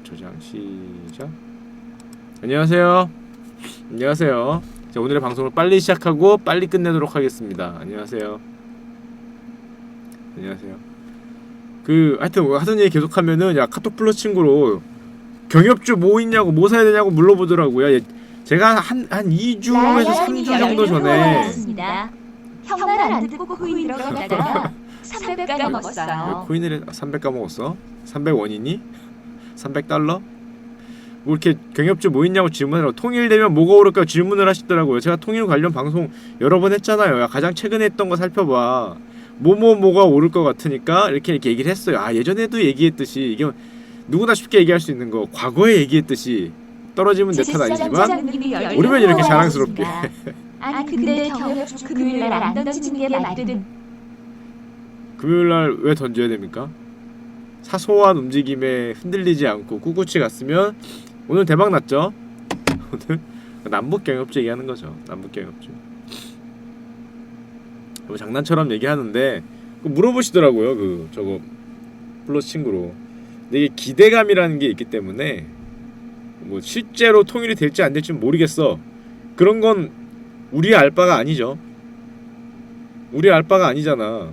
저장 시작. 안녕하세요. 안녕하세요. 자, 오늘의 방송을 빨리 시작하고 빨리 끝내도록 하겠습니다. 안녕하세요. 안녕하세요. 하여튼 하던 얘기 계속하면은 야 카톡 플러스 친구로 경협주 뭐 있냐고 뭐 사야 되냐고 물어보더라고요. 제가 한 2주에서 3주 정도 전에 형 말 안 듣고 코인 들어갔다가 300 까먹었어요. 코인을 300 까먹었어? 300원이니? 300달러? 뭐 이렇게 경협주 뭐 있냐고 질문을 하고 통일되면 뭐가 오를까 질문을 하시더라고요. 제가 통일 관련 방송 여러 번 했잖아요. 야, 가장 최근에 했던 거 살펴봐. 뭐가 오를 것 같으니까 이렇게 얘기를 했어요. 아, 예전에도 얘기했듯이 이게 누구나 쉽게 얘기할 수 있는 거 과거에 얘기했듯이 떨어지면 내 탓 아니지만 오르면 이렇게 자랑스럽게 아니 근데 경협주 금요일날 안 던지는 게 말든 금요일날 왜 던져야 됩니까? 사소한 움직임에 흔들리지 않고 꿋꿋이 갔으면 오늘 대박 났죠? 오늘 남북 경협주 얘기하는 거죠. 남북 경협주. 뭐 장난처럼 얘기하는데 물어보시더라고요. 저거 플러스 친구로. 근데 이게 기대감이라는 게 있기 때문에 뭐 실제로 통일이 될지 안 될지 모르겠어. 그런 건 우리의 알 바가 아니죠. 우리의 알 바가 아니잖아.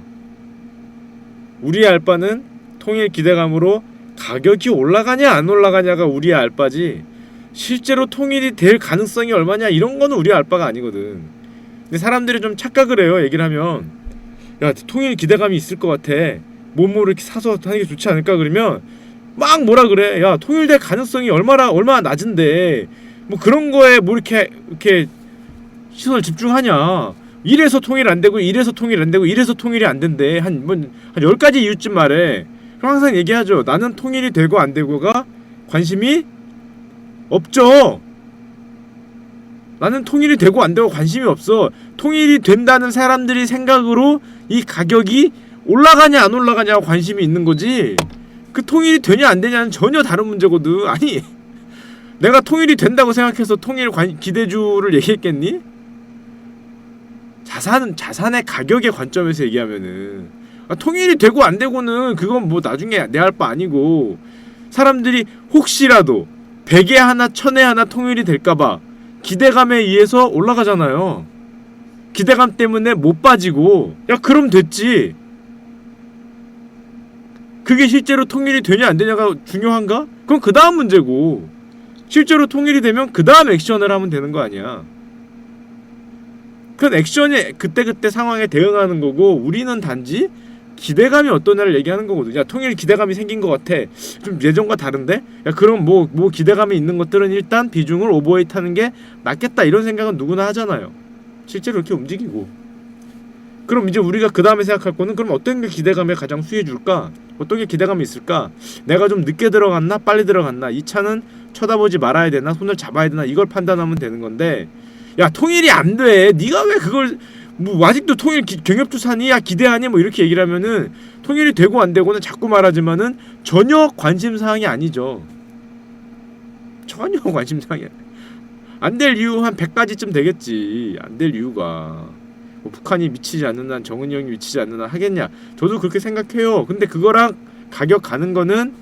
우리의 알 바는 통일 기대감으로 가격이 올라가냐 안 올라가냐가 우리의 알 바지 실제로 통일이 될 가능성이 얼마냐 이런 거는 우리의 알 바가 아니거든. 근데 사람들이 좀 착각을 해요. 얘기를 하면 야 통일 기대감이 있을 것 같아. 뭐뭐 이렇게 사서 하는 게 좋지 않을까 그러면 막 뭐라 그래. 야 통일될 가능성이 얼마나 낮은데 뭐 그런 거에 뭐 이렇게 시선을 집중하냐. 이래서 통일 안 되고 이래서 통일 안 되고 이래서 통일이 안 된대. 한 10가지 이유쯤 말해. 그럼 항상 얘기하죠. 나는 통일이 되고 안 되고가 관심이 없죠. 나는 통일이 되고 안 되고 관심이 없어. 통일이 된다는 사람들이 생각으로 이 가격이 올라가냐 안 올라가냐가 관심이 있는 거지. 그 통일이 되냐 안 되냐는 전혀 다른 문제거든. 아니 내가 통일이 된다고 생각해서 통일 기대주를 얘기했겠니? 자산의 가격의 관점에서 얘기하면은 통일이 되고 안 되고는 그건 뭐 나중에 내 할 바 아니고 사람들이 혹시라도 100에 하나 1000에 하나 통일이 될까봐 기대감에 의해서 올라가잖아요. 기대감 때문에 못 빠지고 야 그럼 됐지. 그게 실제로 통일이 되냐 안 되냐가 중요한가? 그건 그 다음 문제고 실제로 통일이 되면 그 다음 액션을 하면 되는 거 아니야. 그건 액션이 그때그때 상황에 대응하는 거고 우리는 단지 기대감이 어떠냐를 얘기하는 거거든. 야 통일 기대감이 생긴 것 같아. 좀 예전과 다른데? 야 그럼 뭐 기대감이 있는 것들은 일단 비중을 오버웨이트 하는 게 낫겠다 이런 생각은 누구나 하잖아요. 실제로 이렇게 움직이고. 그럼 이제 우리가 그 다음에 생각할 거는 그럼 어떤 게 기대감에 가장 수혜줄까? 어떤 게 기대감이 있을까? 내가 좀 늦게 들어갔나? 빨리 들어갔나? 이 차는 쳐다보지 말아야 되나? 손을 잡아야 되나? 이걸 판단하면 되는 건데 야 통일이 안 돼. 네가 왜 그걸 뭐 아직도 통일 경협주 사니? 야 기대하니? 뭐 이렇게 얘기를 하면은 통일이 되고 안 되고는 자꾸 말하지만은 전혀 관심사항이 아니죠. 전혀 관심사항이 안 될 이유 한 100가지쯤 되겠지. 안 될 이유가 뭐 북한이 미치지 않는 한 정은이 형이 미치지 않는 한 하겠냐. 저도 그렇게 생각해요. 근데 그거랑 가격 가는 거는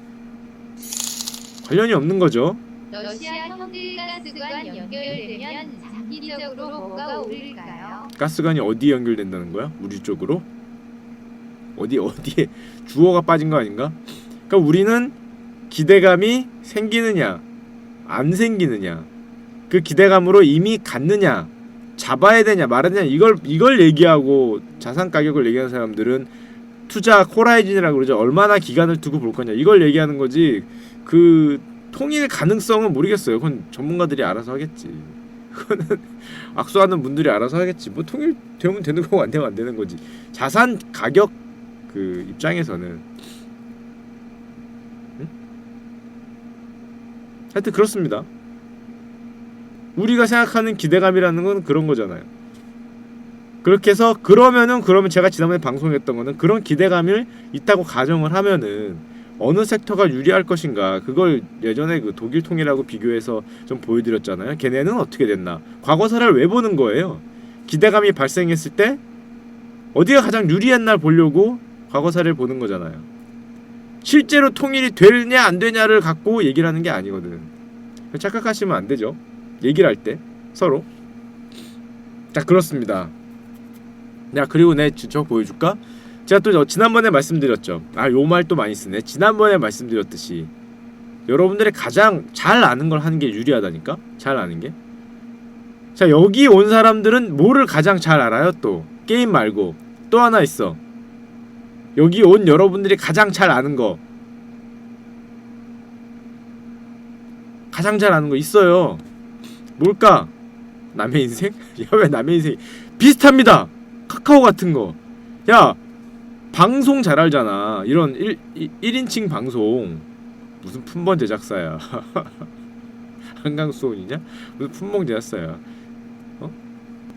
관련이 없는 거죠. 러시아 형들 가스관 연결되면 장기적으로 뭐가 오를까요? 가스관이 어디에 연결된다는 거야? 우리 쪽으로? 어디에 주어가 빠진 거 아닌가? 그러니까 우리는 기대감이 생기느냐 안 생기느냐 그 기대감으로 이미 갔느냐 잡아야 되냐 말아야 되냐 이걸 얘기하고 자산 가격을 얘기하는 사람들은 투자 호라이즌이라고 그러죠. 얼마나 기간을 두고 볼 거냐 이걸 얘기하는 거지. 그 통일 가능성은 모르겠어요. 그건 전문가들이 알아서 하겠지. 그거는 악수하는 분들이 알아서 하겠지. 뭐 통일 되면 되는 거고 안 되면 안 되는 거지. 자산 가격 그 입장에서는 응? 하여튼 그렇습니다. 우리가 생각하는 기대감이라는 건 그런 거잖아요. 그렇게 해서 그러면 제가 지난번에 방송했던 거는 그런 기대감을 있다고 가정을 하면은 어느 섹터가 유리할 것인가 그걸 예전에 그 독일 통일하고 비교해서 좀 보여드렸잖아요. 걔네는 어떻게 됐나 과거사를 왜 보는 거예요. 기대감이 발생했을 때 어디가 가장 유리한 날 보려고 과거사를 보는 거잖아요. 실제로 통일이 되냐 안 되냐를 갖고 얘기를 하는 게 아니거든. 착각하시면 안 되죠. 얘기를 할 때 서로. 자, 그렇습니다. 야, 그리고 내 저 보여줄까? 제가 또 지난번에 말씀드렸죠. 요 말 또 많이 쓰네. 지난번에 말씀드렸듯이 여러분들이 가장 잘 아는 걸 하는 게 유리하다니까? 잘 아는 게. 자, 여기 온 사람들은 뭐를 가장 잘 알아요? 또 게임 말고 또 하나 있어. 여기 온 여러분들이 가장 잘 아는 거, 가장 잘 아는 거 있어요. 뭘까? 남의 인생? 야, 왜 남의 인생? 비슷합니다. 카카오 같은 거. 야, 방송 잘 알잖아. 이런 1인칭 방송. 무슨 품번 제작사야. 한강수원이냐? 무슨 품번 제작사야.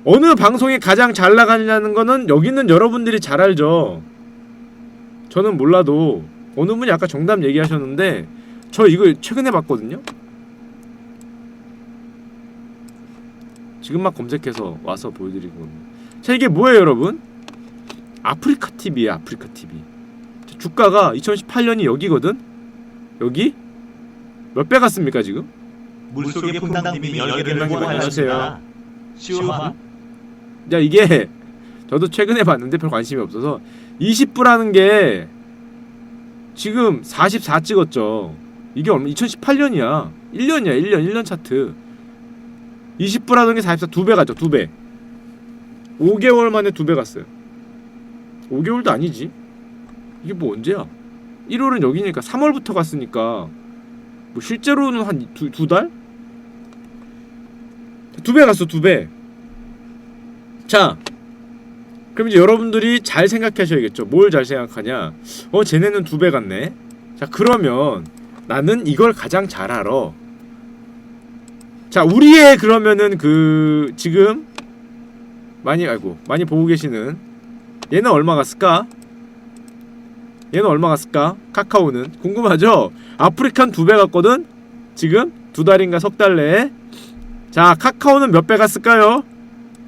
어느 방송이 가장 잘 나가냐는 거는 여기 있는 여러분들이 잘 알죠. 저는 몰라도 어느 분이 아까 정답 얘기하셨는데 저 이거 최근에 봤거든요. 지금 막 검색해서 와서 보여드리는 겁니다. 자, 이게 뭐예요, 여러분? 아프리카 TV예요, 아프리카 TV. 주가가 2018년이 여기거든. 여기 몇 배 갔습니까 지금? 물속의 분당님이 열개를 안녕하세요. 시우한 야, 이게 저도 최근에 봤는데 별 관심이 없어서 20부라는 게 지금 44 찍었죠. 이게 얼마? 2018년이야. 1년이야. 1년 차트. 20부라는 게 44 2배 갔죠. 2배. 5개월 만에 2배 갔어요. 5개월도 아니지. 이게 뭐 언제야? 1월은 여기니까 3월부터 갔으니까 뭐 실제로는 한 두 달? 2배 갔어. 2배. 자, 그럼 이제 여러분들이 잘 생각하셔야겠죠. 뭘 잘 생각하냐? 쟤네는 2배 갔네. 자, 그러면 나는 이걸 가장 잘 알아. 자, 우리의 그러면은 지금 많이 보고 계시는 얘는 얼마 갔을까? 얘는 얼마 갔을까? 카카오는 궁금하죠? 아프리칸 2배 갔거든? 지금 2달인가 석 달 내에. 자, 카카오는 몇 배 갔을까요?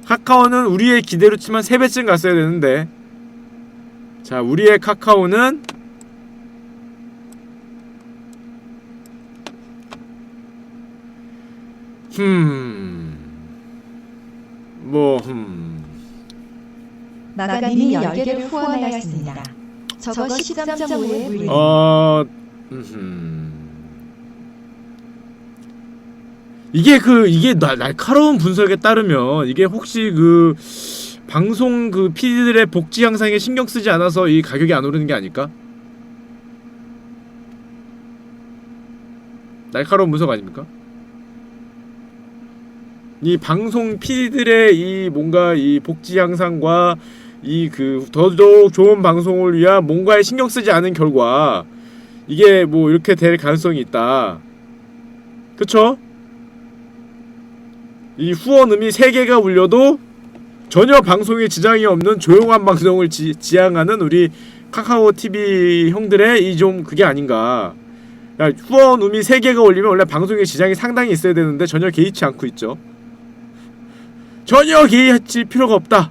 카카오는 우리의 기대로 치면 3배쯤 갔어야 되는데. 자, 우리의 카카오는 마가님이 10개를 후원하였습니다. 저거 13.5에 물린. 이게 날카로운 분석에 따르면 이게 혹시 방송 PD들의 복지 향상에 신경 쓰지 않아서 이 가격이 안 오르는 게 아닐까? 날카로운 분석 아닙니까? 이 방송 PD들의 이 뭔가 이 복지 향상과 더더욱 좋은 방송을 위한 뭔가에 신경 쓰지 않은 결과 이게 뭐 이렇게 될 가능성이 있다. 그쵸? 이 후원음이 3개가 울려도 전혀 방송에 지장이 없는 조용한 방송을 지향하는 우리 카카오 TV 형들의 이 좀 그게 아닌가. 야, 후원음이 3개가 울리면 원래 방송에 지장이 상당히 있어야 되는데 전혀 개의치 않고 있죠. 전혀 개의할 필요가 없다.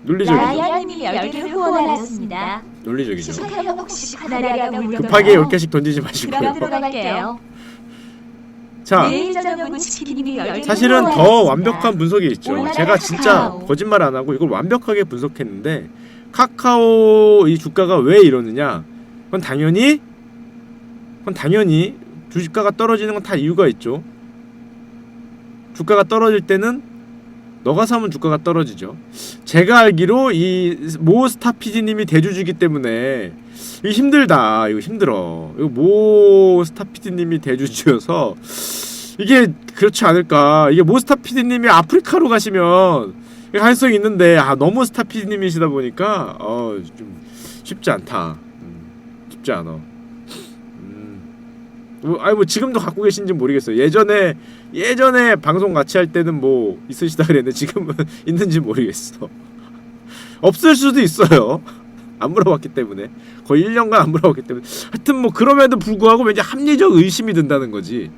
논리적이죠. 라이언님이 10개를 후원하였습니다. 논리적이죠. 축하해요. 혹시 하나라가 물려요? 급하게 10개씩 던지지 마시고요. 그럼 들어갈게요. 자, 내일 저녁은 치킨님이 10개를 사실은 더 후원하였습니다. 완벽한 분석이 있죠. 올라라 제가 진짜 카카오. 거짓말 안 하고 이걸 완벽하게 분석했는데 카카오 이 주가가 왜 이러느냐? 그건 당연히 주식가가 떨어지는 건 다 이유가 있죠. 주가가 떨어질 때는 너가 사면 주가가 떨어지죠. 제가 알기로 이 모 스타 PD님이 대주주기 때문에 이거 힘들다. 이거 힘들어. 이거 모 스타 PD님이 대주주여서 이게 그렇지 않을까. 이게 모 스타 PD님이 아프리카로 가시면 가능성이 있는데 너무 스타 PD님이시다 보니까 좀 쉽지 않다. 쉽지 않아. 뭐 지금도 갖고 계신지 모르겠어요. 예전에 방송 같이 할 때는 뭐 있으시다 그랬는데 지금은 있는지 모르겠어. 없을 수도 있어요. 안 물어봤기 때문에. 거의 1년간 안 물어봤기 때문에. 하여튼 뭐 그럼에도 불구하고 왠지 합리적 의심이 든다는 거지.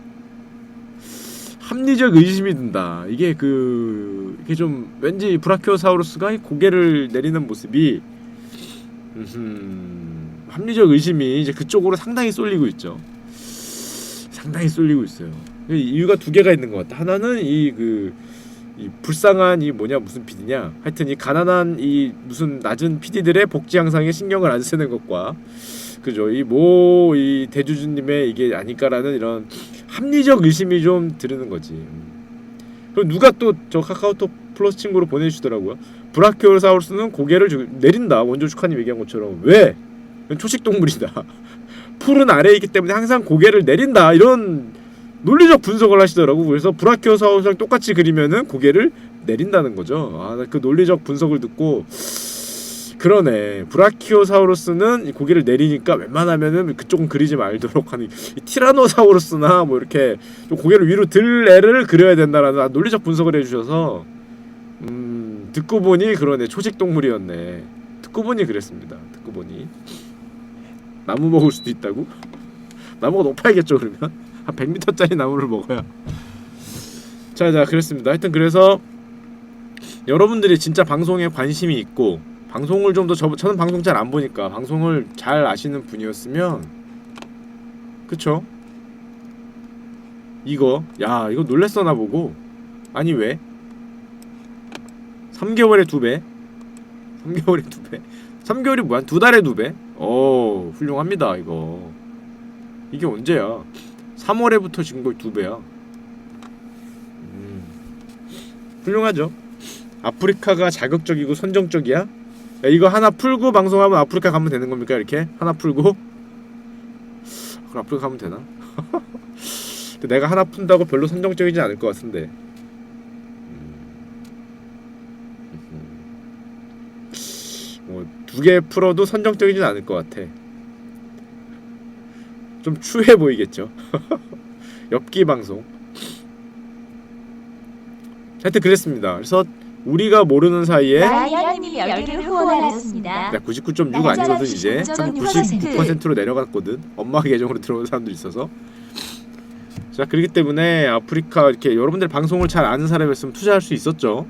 합리적 의심이 든다. 이게 좀 왠지 브라키오사우루스가 고개를 내리는 모습이 합리적 의심이 이제 그쪽으로 상당히 쏠리고 있죠. 상당히 쏠리고 있어요. 이유가 두 개가 있는 것 같다. 하나는 이 불쌍한 이 무슨 PD냐, 하여튼 이 가난한 이 무슨 낮은 PD들의 복지 향상에 신경을 안 쓰는 것과, 그죠, 이 대주주님의 이게 아닐까라는 이런 합리적 의심이 좀 드는 거지. 그럼 누가 또 저 카카오톡 플러스 친구로 보내주시더라고요. 브라키오사우루스는 고개를 내린다. 원조 축하님 얘기한 것처럼. 왜? 초식 동물이다. 풀은 아래에 있기 때문에 항상 고개를 내린다. 이런 논리적 분석을 하시더라고. 그래서 브라키오사우루스랑 똑같이 그리면은 고개를 내린다는 거죠. 아, 그 논리적 분석을 듣고 그러네. 브라키오사우루스는 고개를 내리니까 웬만하면은 그쪽은 그리지 말도록 하는, 이 티라노사우루스나 뭐 이렇게 좀 고개를 위로 들 애를 그려야 된다라는 논리적 분석을 해주셔서 듣고 보니 그러네. 초식 동물이었네. 듣고 보니 그랬습니다. 듣고 보니 나무 먹을 수도 있다고? 나무가 높아야겠죠. 그러면 한 100m짜리 나무를 먹어야. 자 그랬습니다. 하여튼 그래서 여러분들이 진짜 방송에 관심이 있고 방송을 좀 더 저는 방송 잘 안 보니까 방송을 잘 아시는 분이었으면, 그쵸? 이거 놀랬어 나보고. 아니 왜? 3개월에 2배? 3개월에 2배? 3개월이 뭐야? 2달에 2배? 훌륭합니다. 이게 언제야? 3월에부터 지금 거의 2배야. 훌륭하죠? 아프리카가 자극적이고 선정적이야? 야, 이거 하나 풀고 방송하면 아프리카 가면 되는 겁니까? 이렇게? 하나 풀고? 그럼 아프리카 가면 되나? 근데 내가 하나 푼다고 별로 선정적이지 않을 것 같은데. 뭐 2개 풀어도 선정적이진 않을 것 같아. 좀 추해 보이겠죠. 엽기 방송. 하여튼 그랬습니다. 그래서 우리가 모르는 사이에 라이언님이 10개를 후원하셨습니다. 99.6 아니거든 이제. 99%로 내려갔거든. 엄마 계정으로 들어온 사람들 있어서. 자, 그렇기 때문에 아프리카 이렇게 여러분들 방송을 잘 아는 사람이었으면 투자할 수 있었죠.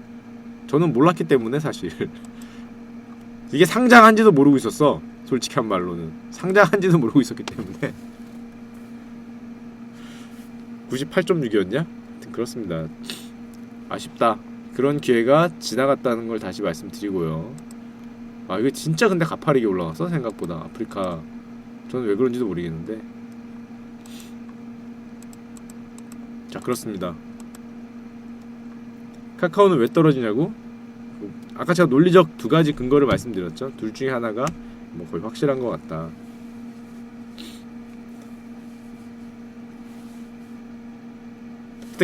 저는 몰랐기 때문에 사실. 이게 상장한지도 모르고 있었어. 솔직히 한 말로는 상장한지도 모르고 있었기 때문에. 98.6이었냐? 그렇습니다. 아쉽다. 그런 기회가 지나갔다는 걸 다시 말씀드리고요. 아, 이거 진짜 근데 가파르게 올라갔어 생각보다. 아프리카 저는 왜 그런지도 모르겠는데. 자, 그렇습니다. 카카오는 왜 떨어지냐고? 아까 제가 논리적 2가지 근거를 말씀드렸죠. 둘 중에 하나가 뭐 거의 확실한 것 같다.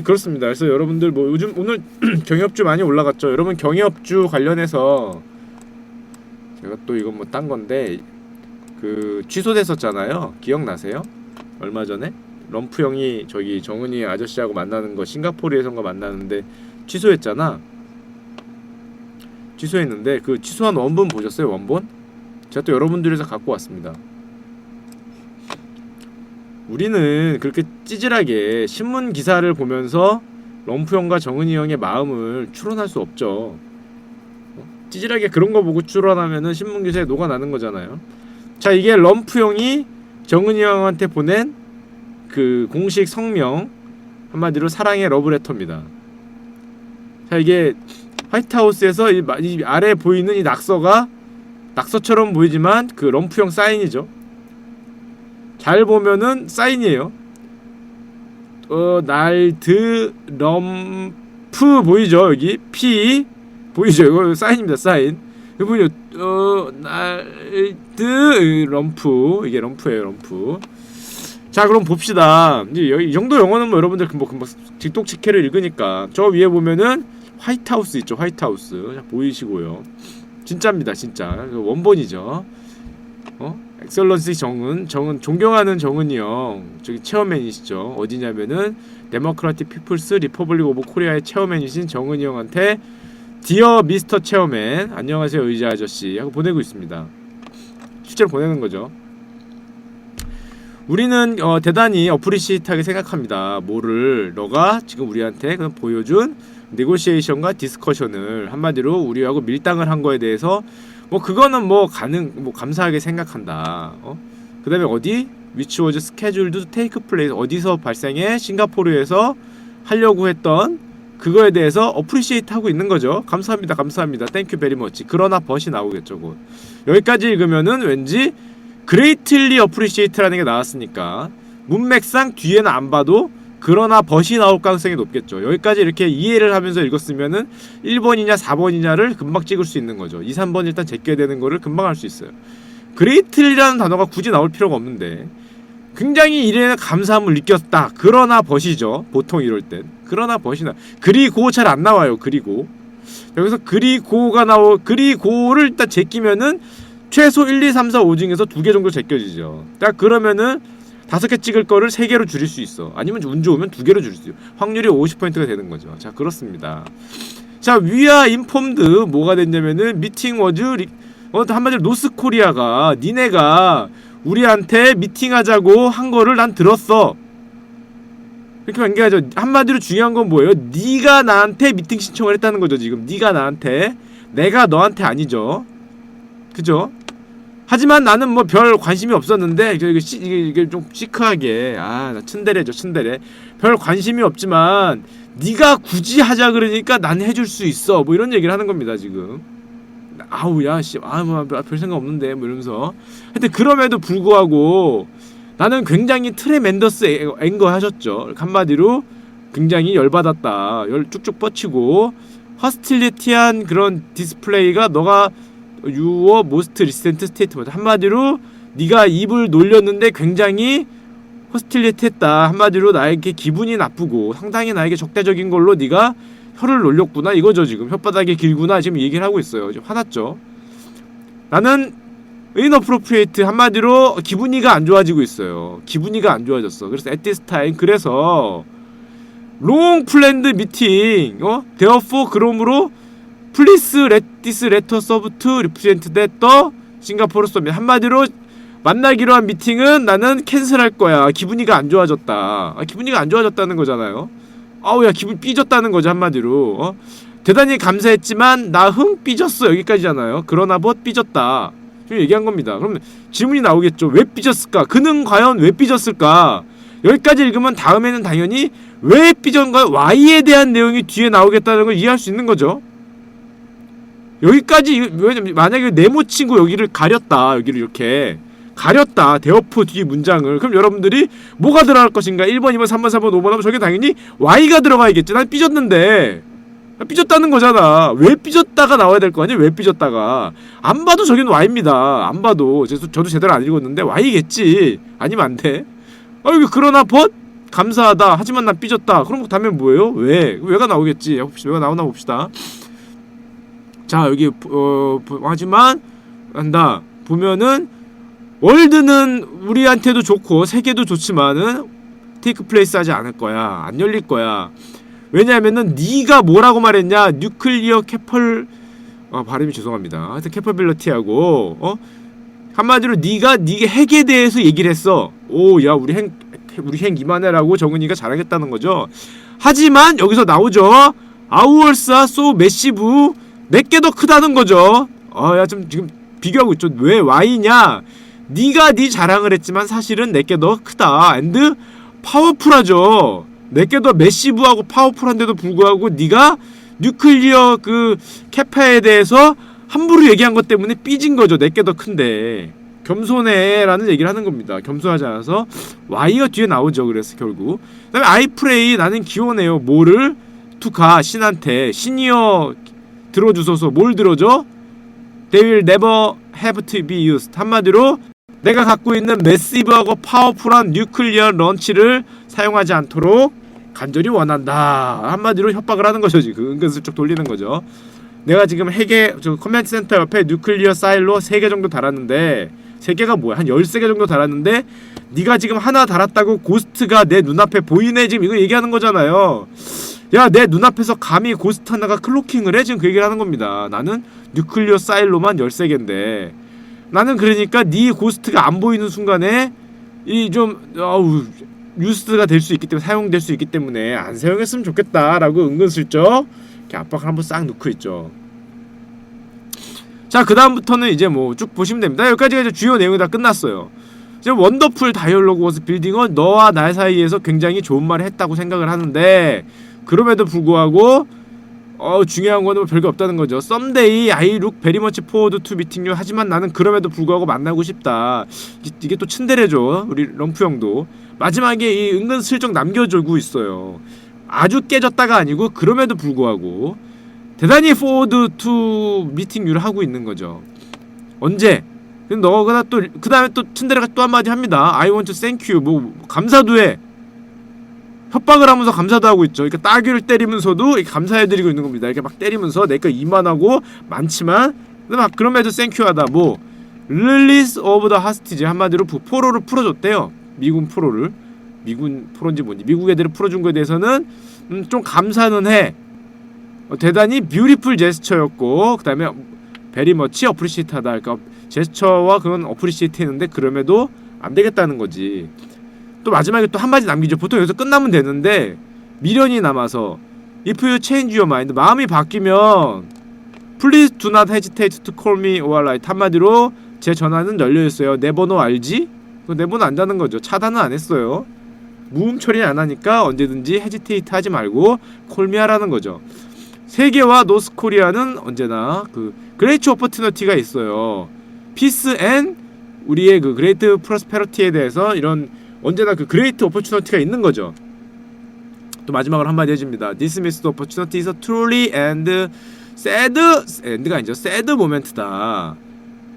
그렇습니다. 그래서 여러분들 뭐 요즘 오늘 경협주 많이 올라갔죠. 여러분 경협주 관련해서 제가 또 이건 뭐 딴 건데 그 취소됐었잖아요. 기억나세요? 얼마 전에 럼프 형이 저기 정은이 아저씨하고 만나는 거 싱가포르에선가 만나는데 취소했잖아. 취소했는데 그 취소한 원본 보셨어요? 원본? 제가 또 여러분들에서 갖고 왔습니다. 우리는 그렇게 찌질하게 신문 기사를 보면서 럼프 형과 정은이 형의 마음을 추론할 수 없죠. 찌질하게 그런 거 보고 추론하면은 신문 기사에 녹아나는 거잖아요. 자, 이게 럼프 형이 정은이 형한테 보낸 그 공식 성명, 한마디로 사랑의 러브레터입니다. 자, 이게 화이트하우스에서 이 아래 보이는 이 낙서가 낙서처럼 보이지만 그 럼프 형 사인이죠. 잘 보면은 사인이에요. 날드 럼프 보이죠? 여기 P 보이죠? 이거 사인입니다. 사인. 여기 보이죠? 날드 럼프, 이게 럼프예요. 럼프. 자, 그럼 봅시다. 이 정도 영어는 뭐 여러분들 금방 직독직해를 읽으니까 저 위에 보면은 화이트하우스 있죠? 화이트하우스. 자, 보이시고요. 진짜입니다. 진짜. 원본이죠. 엑셀런시 정은 존경하는 정은이 형 저기 체어맨이시죠. 어디냐면은 데모크라틱 피플스 리퍼블릭 오브 코리아의 체어맨이신 정은이 형한테 디어 미스터 체어맨 안녕하세요 의자 아저씨 하고 보내고 있습니다. 실제로 보내는 거죠. 우리는 대단히 어프리시에이트하게 생각합니다. 뭐를 너가 지금 우리한테 보여준 네고시에이션과 디스커션을 한마디로 우리하고 밀당을 한 거에 대해서 뭐 그거는 뭐 감사하게 생각한다. 그다음에 어디? which was scheduled to take place 어디서 발생해? 싱가포르에서 하려고 했던 그거에 대해서 appreciate 하고 있는 거죠. 감사합니다. 감사합니다. thank you very much. 그러나 벗이 나오겠죠. 곧. 여기까지 읽으면은 왠지 greatly appreciate라는 게 나왔으니까 문맥상 뒤에는 안 봐도 그러나 벗이 나올 가능성이 높겠죠. 여기까지 이렇게 이해를 하면서 읽었으면은 1번이냐 4번이냐를 금방 찍을 수 있는 거죠. 2, 3번 일단 제껴야 되는 거를 금방 할 수 있어요. greatly라는 단어가 굳이 나올 필요가 없는데 굉장히 이래는 감사함을 느꼈다. 그러나 벗이죠. 보통 이럴 땐. 그러나 벗이나. 그리고 잘 안 나와요. 그리고. 여기서 그리고가 그리고를 일단 제끼면은 최소 1, 2, 3, 4, 5 중에서 2개 정도 제껴지죠. 딱 그러면은 5개 찍을 거를 3개로 줄일 수 있어. 아니면 운 좋으면 2개로 줄일 수 있어요. 확률이 50%가 되는 거죠. 자, 그렇습니다. 자, we are informed 뭐가 됐냐면은 meeting was 한마디로 노스코리아가 니네가 우리한테 미팅하자고 한 거를 난 들었어. 이렇게 연결하죠. 한마디로 중요한 건 뭐예요? 네가 나한테 미팅 신청을 했다는 거죠. 지금 네가 나한테, 내가 너한테 아니죠. 그죠? 하지만 나는 뭐 별 관심이 없었는데 이게 좀 시크하게 나 츤데레죠. 츤데레. 별 관심이 없지만 네가 굳이 하자 그러니까 난 해줄 수 있어. 뭐 이런 얘기를 하는 겁니다. 지금. 아우 야 씨, 뭐 별 생각 없는데 뭐 이러면서. 하여튼 그럼에도 불구하고 나는 굉장히 트레멘더스 앵거 하셨죠. 한마디로 굉장히 열받았다. 쭉쭉 뻗치고 허스틸리티한 그런 디스플레이가 너가 유어 모스트 리센트 스테이트먼트. 한마디로 네가 입을 놀렸는데 굉장히 허스틸리티했다. 한마디로 나에게 기분이 나쁘고 상당히 나에게 적대적인 걸로 네가 혀를 놀렸구나 이거죠. 지금 혓바닥이 길구나 지금 얘기를 하고 있어요. 지금 화났죠. 나는 inappropriate 한마디로 기분이가 안 좋아지고 있어요. 기분이가 안 좋아졌어. 그래서 at this time 그래서 long planned meeting therefore 그러므로 please let this letter serve to represent that the Singapore summit 한마디로 만나기로 한 미팅은 나는 캔슬할 거야. 기분이가 안 좋아졌다. 기분이가 안 좋아졌다는 거잖아요. 아우야 기분 삐졌다는 거죠. 한마디로 대단히 감사했지만 나 삐졌어 여기까지잖아요. 그러나 뭐 삐졌다 지금 얘기한 겁니다. 그러면 질문이 나오겠죠. 왜 삐졌을까? 그는 과연 왜 삐졌을까? 여기까지 읽으면 다음에는 당연히 왜 삐졌는가 Y에 대한 내용이 뒤에 나오겠다는 걸 이해할 수 있는 거죠. 여기까지 만약에 네모 친구 여기를 가렸다. 여기를 이렇게 가렸다. 대어프 뒤 문장을. 그럼 여러분들이 뭐가 들어갈 것인가? 1번, 2번, 3번, 4번, 5번 하면 저게 당연히 Y가 들어가야겠지. 난 삐졌는데. 삐졌다는 거잖아. 왜 삐졌다가 나와야 될 거 아니야? 왜 삐졌다가. 안 봐도 저긴 Y입니다. 안 봐도. 저도 제대로 안 읽었는데 Y겠지. 아니면 안 돼. 여기 그러나 벗? 감사하다. 하지만 난 삐졌다. 그럼 다음에 뭐예요? 왜? 왜가 나오겠지. 왜가 나오나 봅시다. 자, 여기 하지만 한다. 보면은 월드는 우리한테도 좋고 세계도 좋지만은 테이크 플레이스 하지 않을 거야. 안 열릴 거야. 왜냐하면은 네가 뭐라고 말했냐? 뉴클리어 캐펄 발음이 죄송합니다. 하여튼 캐퍼빌리티하고 한마디로 네가 핵에 대해서 얘기를 했어. 오, 야 우리 핵 이만해라고 정은이가 자랑했다는 거죠. 하지만 여기서 나오죠. 아우얼스와 소 매시브 내게 더 크다는 거죠. 야 좀 지금 비교하고 있죠. 왜 Y냐? 네가 네 자랑을 했지만 사실은 내게 더 크다. 앤드 파워풀하죠. 내게 더 매시브하고 파워풀한데도 불구하고 네가 뉴클리어 그 캐파에 대해서 함부로 얘기한 것 때문에 삐진 거죠. 내게 더 큰데 겸손해라는 얘기를 하는 겁니다. 겸손하지 않아서 Y가 뒤에 나오죠. 그래서 결국 그다음에 I pray 나는 기원해요. 뭐를? 투가 신한테 시니어 들어주소서. 뭘 들어줘? They will never have to be used. 한마디로 내가 갖고 있는 매시브하고 파워풀한 뉴클리어 런치를 사용하지 않도록 간절히 원한다. 한마디로 협박을 하는 거죠. 지금 은근슬쩍 돌리는 거죠. 내가 지금 핵에 커맨드 센터 옆에 뉴클리어 사일로 3개 정도 달았는데 3개가 뭐야? 한 13개 정도 달았는데 네가 지금 하나 달았다고 고스트가 내 눈앞에 보이네. 지금 이거 얘기하는 거잖아요. 야, 내 눈앞에서 감히 고스트 하나가 클로킹을 해? 지금 그 얘기를 하는 겁니다. 나는 뉴클리어 사일로만 13개인데 나는 그러니까 네 고스트가 안 보이는 순간에 이 좀 유스가 될 수 있기 때문에 사용될 수 있기 때문에 안 사용했으면 좋겠다라고 은근슬쩍 이렇게 압박을 한번 싹 넣고 있죠. 자, 그 다음부터는 이제 뭐 쭉 보시면 됩니다. 여기까지가 이제 주요 내용이 다 끝났어요. 이제 원더풀 다이얼로그 워스 빌딩은 너와 나 사이에서 굉장히 좋은 말을 했다고 생각을 하는데, 그럼에도 불구하고 중요한 거는 별게 없다는 거죠. Someday I look very much forward to meeting you. 하지만 나는 그럼에도 불구하고 만나고 싶다. 이게 또 츤데레죠. 우리 럼프 형도 마지막에 이 은근슬쩍 남겨주고 있어요. 아주 깨졌다가 아니고 그럼에도 불구하고 대단히 forward to meeting you를 하고 있는 거죠. 언제? 너가 또 그 다음에 또 츤데레가 또 한마디 합니다. I want to thank you. 뭐 감사도 해. 협박을 하면서 감사도 하고 있죠. 이렇게 따귀를 때리면서도 이렇게 감사해드리고 있는 겁니다. 이렇게 막 때리면서 내가 이만하고 많지만 근데 막 그럼에도 땡큐하다. 뭐 release of the hostage, 한마디로 포로를 풀어줬대요. 미군 포로를. 미군 포로인지 뭔지 미국 애들을 풀어준 거에 대해서는 좀 감사는 해. 대단히 beautiful 제스처였고 그 다음에 very much appreciate하다. 그러니까 제스처와 그건 appreciate 했는데 그럼에도 안 되겠다는 거지. 또 마지막에 또 한마디 남기죠. 보통 여기서 끝나면 되는데 미련이 남아서 If you change your mind, 마음이 바뀌면 Please do not hesitate to call me or write. 한마디로 제 전화는 열려있어요. 내 번호 알지? 내 번호 안다는 거죠. 차단은 안 했어요. 무음 처리 안 하니까 언제든지 hesitate 하지 말고 call me 하라는 거죠. 세계와 노스코리아는 언제나 그 great opportunity가 있어요. Peace and 우리의 그 great prosperity에 대해서 이런 언제나 그 그레이트 오퍼추너티가 있는 거죠. 또 마지막으로 한마디 해줍니다. This missed opportunity is a truly and sad, end가 아니죠. sad moment다.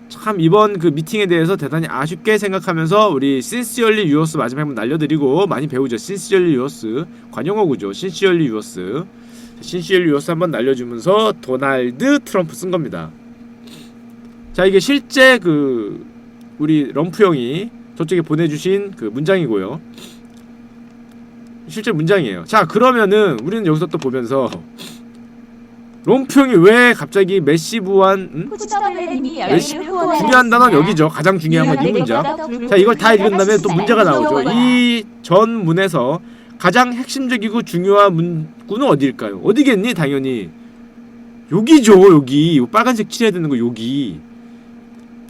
참 이번 그 미팅에 대해서 대단히 아쉽게 생각하면서 우리 sincerely yours 마지막에 한번 날려드리고 많이 배우죠. sincerely yours 관용어구죠. sincerely yours sincerely yours 한번 날려주면서 도널드 트럼프 쓴 겁니다. 자, 이게 실제 그 우리 럼프 형이 저쪽에 보내주신 그 문장이고요. 실제 문장이에요. 자, 그러면은 우리는 여기서 또 보면서 럼프 형이 왜 갑자기 매시브한 중요한 단어는 여기죠. 가장 중요한 건 이 문장. 자, 이걸 다 읽은 다음에 또 문제가 나오죠. 이 전문에서 가장 핵심적이고 중요한 문구는 어디일까요? 어디겠니? 당연히 여기죠. 여기 빨간색 칠해야 되는 거 여기.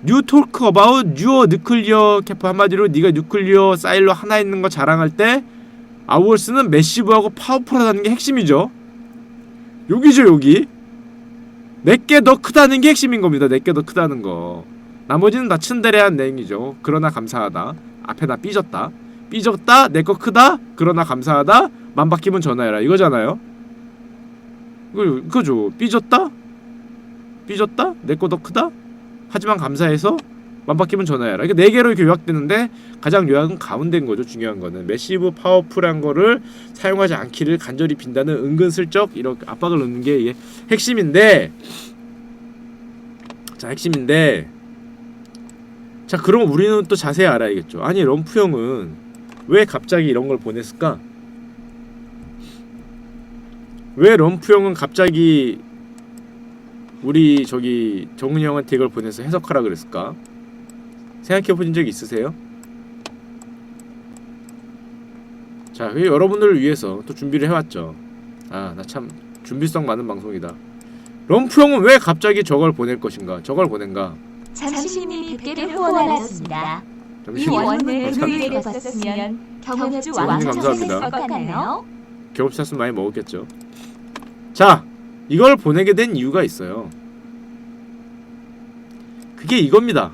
You talk about your nuclear cap. 한마디로 네가 뉴클리어 사일로 하나 있는 거 자랑할 때 아워스는 매시브하고 파워풀하다는 게 핵심이죠. 여기죠. 여기 내게 더 크다는 게 핵심인 겁니다. 내게 더 크다는 거. 나머지는 다 츤데레한 내용이죠. 그러나 감사하다. 앞에 다 삐졌다. 삐졌다. 내 거 크다. 그러나 감사하다. 맘 바뀌면 전화해라. 이거잖아요. 그거죠. 삐졌다. 삐졌다. 내 거 더 크다. 하지만 감사해서 맘 바뀌면 전화해라. 이게 4개로 이렇게 요약되는데 가장 요약은 가운데인 거죠. 중요한 거는 매시브 파워풀한 거를 사용하지 않기를 간절히 빈다는 은근슬쩍 이렇게 압박을 넣는 게 이게 핵심인데, 자, 핵심인데, 자, 그럼 우리는 또 자세히 알아야겠죠. 아니, 럼프 형은 왜 갑자기 이런 걸 보냈을까? 왜 럼프 형은 갑자기 우리 저기 정은이 형한테 이걸 보내서 해석하라 그랬을까? 생각해보신 적 있으세요? 자, 여러분들을 위해서 또 준비를 해왔죠. 아, 나 참 준비성 많은 방송이다. 럼프 형은 왜 갑자기 저걸 보낼 것인가? 저걸 보낸가? 잠시님이 100개를 후원하였습니다. 이 잠시만요. 원을 누리에 썼으면 경험주 왕창 것 같네요. 경험샷은 많이 먹었겠죠. 자, 이걸 보내게 된 이유가 있어요. 그게 이겁니다.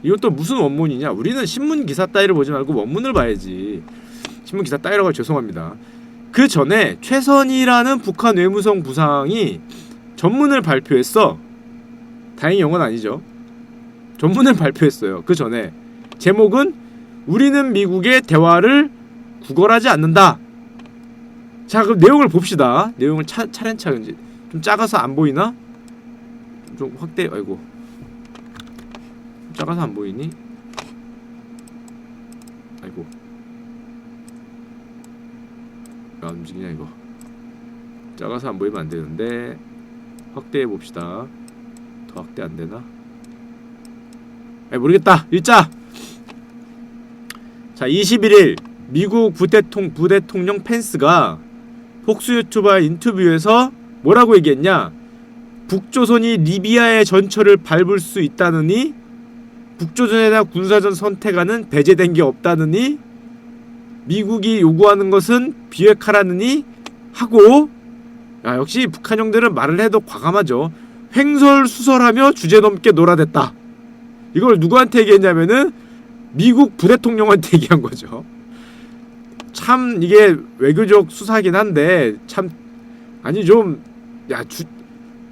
이것도 무슨 원문이냐? 우리는 신문 기사 따위를 보지 말고 원문을 봐야지. 신문 기사 따위라고 죄송합니다. 그 전에 최선희라는 북한 외무성 부상이 전문을 발표했어. 다행히 영어는 아니죠. 전문을 발표했어요. 그 전에 제목은 우리는 미국의 대화를 구걸하지 않는다. 자, 그럼 내용을 봅시다. 내용을 차례차례. 좀 작아서 안 보이나? 좀 확대. 아이고, 좀 작아서 안 보이니? 아이고, 안 움직이냐 이거. 작아서 안 보이면 안 되는데 확대해 봅시다. 더 확대 안 되나? 모르겠다. 읽자. 자, 21일 미국 부대통령 펜스가 폭스 유튜버의 인터뷰에서 뭐라고 얘기했냐? 북조선이 리비아의 전철을 밟을 수 있다느니, 북조선에 대한 군사전 선택안은 배제된 게 없다느니, 미국이 요구하는 것은 비핵화라느니 하고, 역시 북한 형들은 말을 해도 과감하죠. 횡설수설하며 주제넘게 놀아댔다. 이걸 누구한테 얘기했냐면은 미국 부대통령한테 얘기한 거죠. 참 이게 외교적 수사긴 한데 참 아니 좀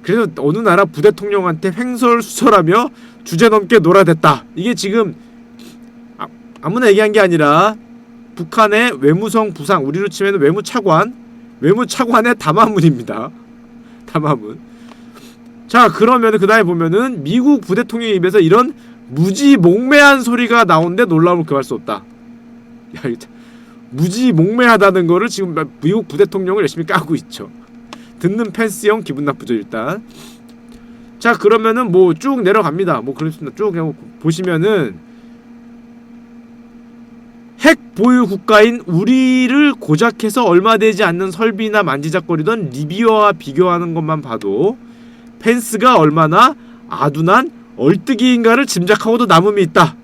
그래서 어느 나라 부대통령한테 횡설수설하며 주제넘게 놀아댔다. 이게 지금 아무나 얘기한 게 아니라 북한의 외무성 부상, 우리로 치면 외무차관의 담화문입니다. 담화문. 자, 그러면 그 다음에 보면은 미국 부대통령 입에서 이런 무지몽매한 소리가 나오는데 놀라움을 금할 수 없다. 무지몽매하다는 거를 지금 미국 부대통령을 열심히 까고 있죠. 듣는 펜스 형 기분 나쁘죠 일단. 자, 그러면은 뭐 쭉 내려갑니다. 뭐 그렇습니다. 쭉 그냥 보시면은 핵 보유 국가인 우리를 고작해서 얼마 되지 않는 설비나 만지작거리던 리비아와 비교하는 것만 봐도 펜스가 얼마나 아둔한 얼뜨기인가를 짐작하고도 남음이 있다.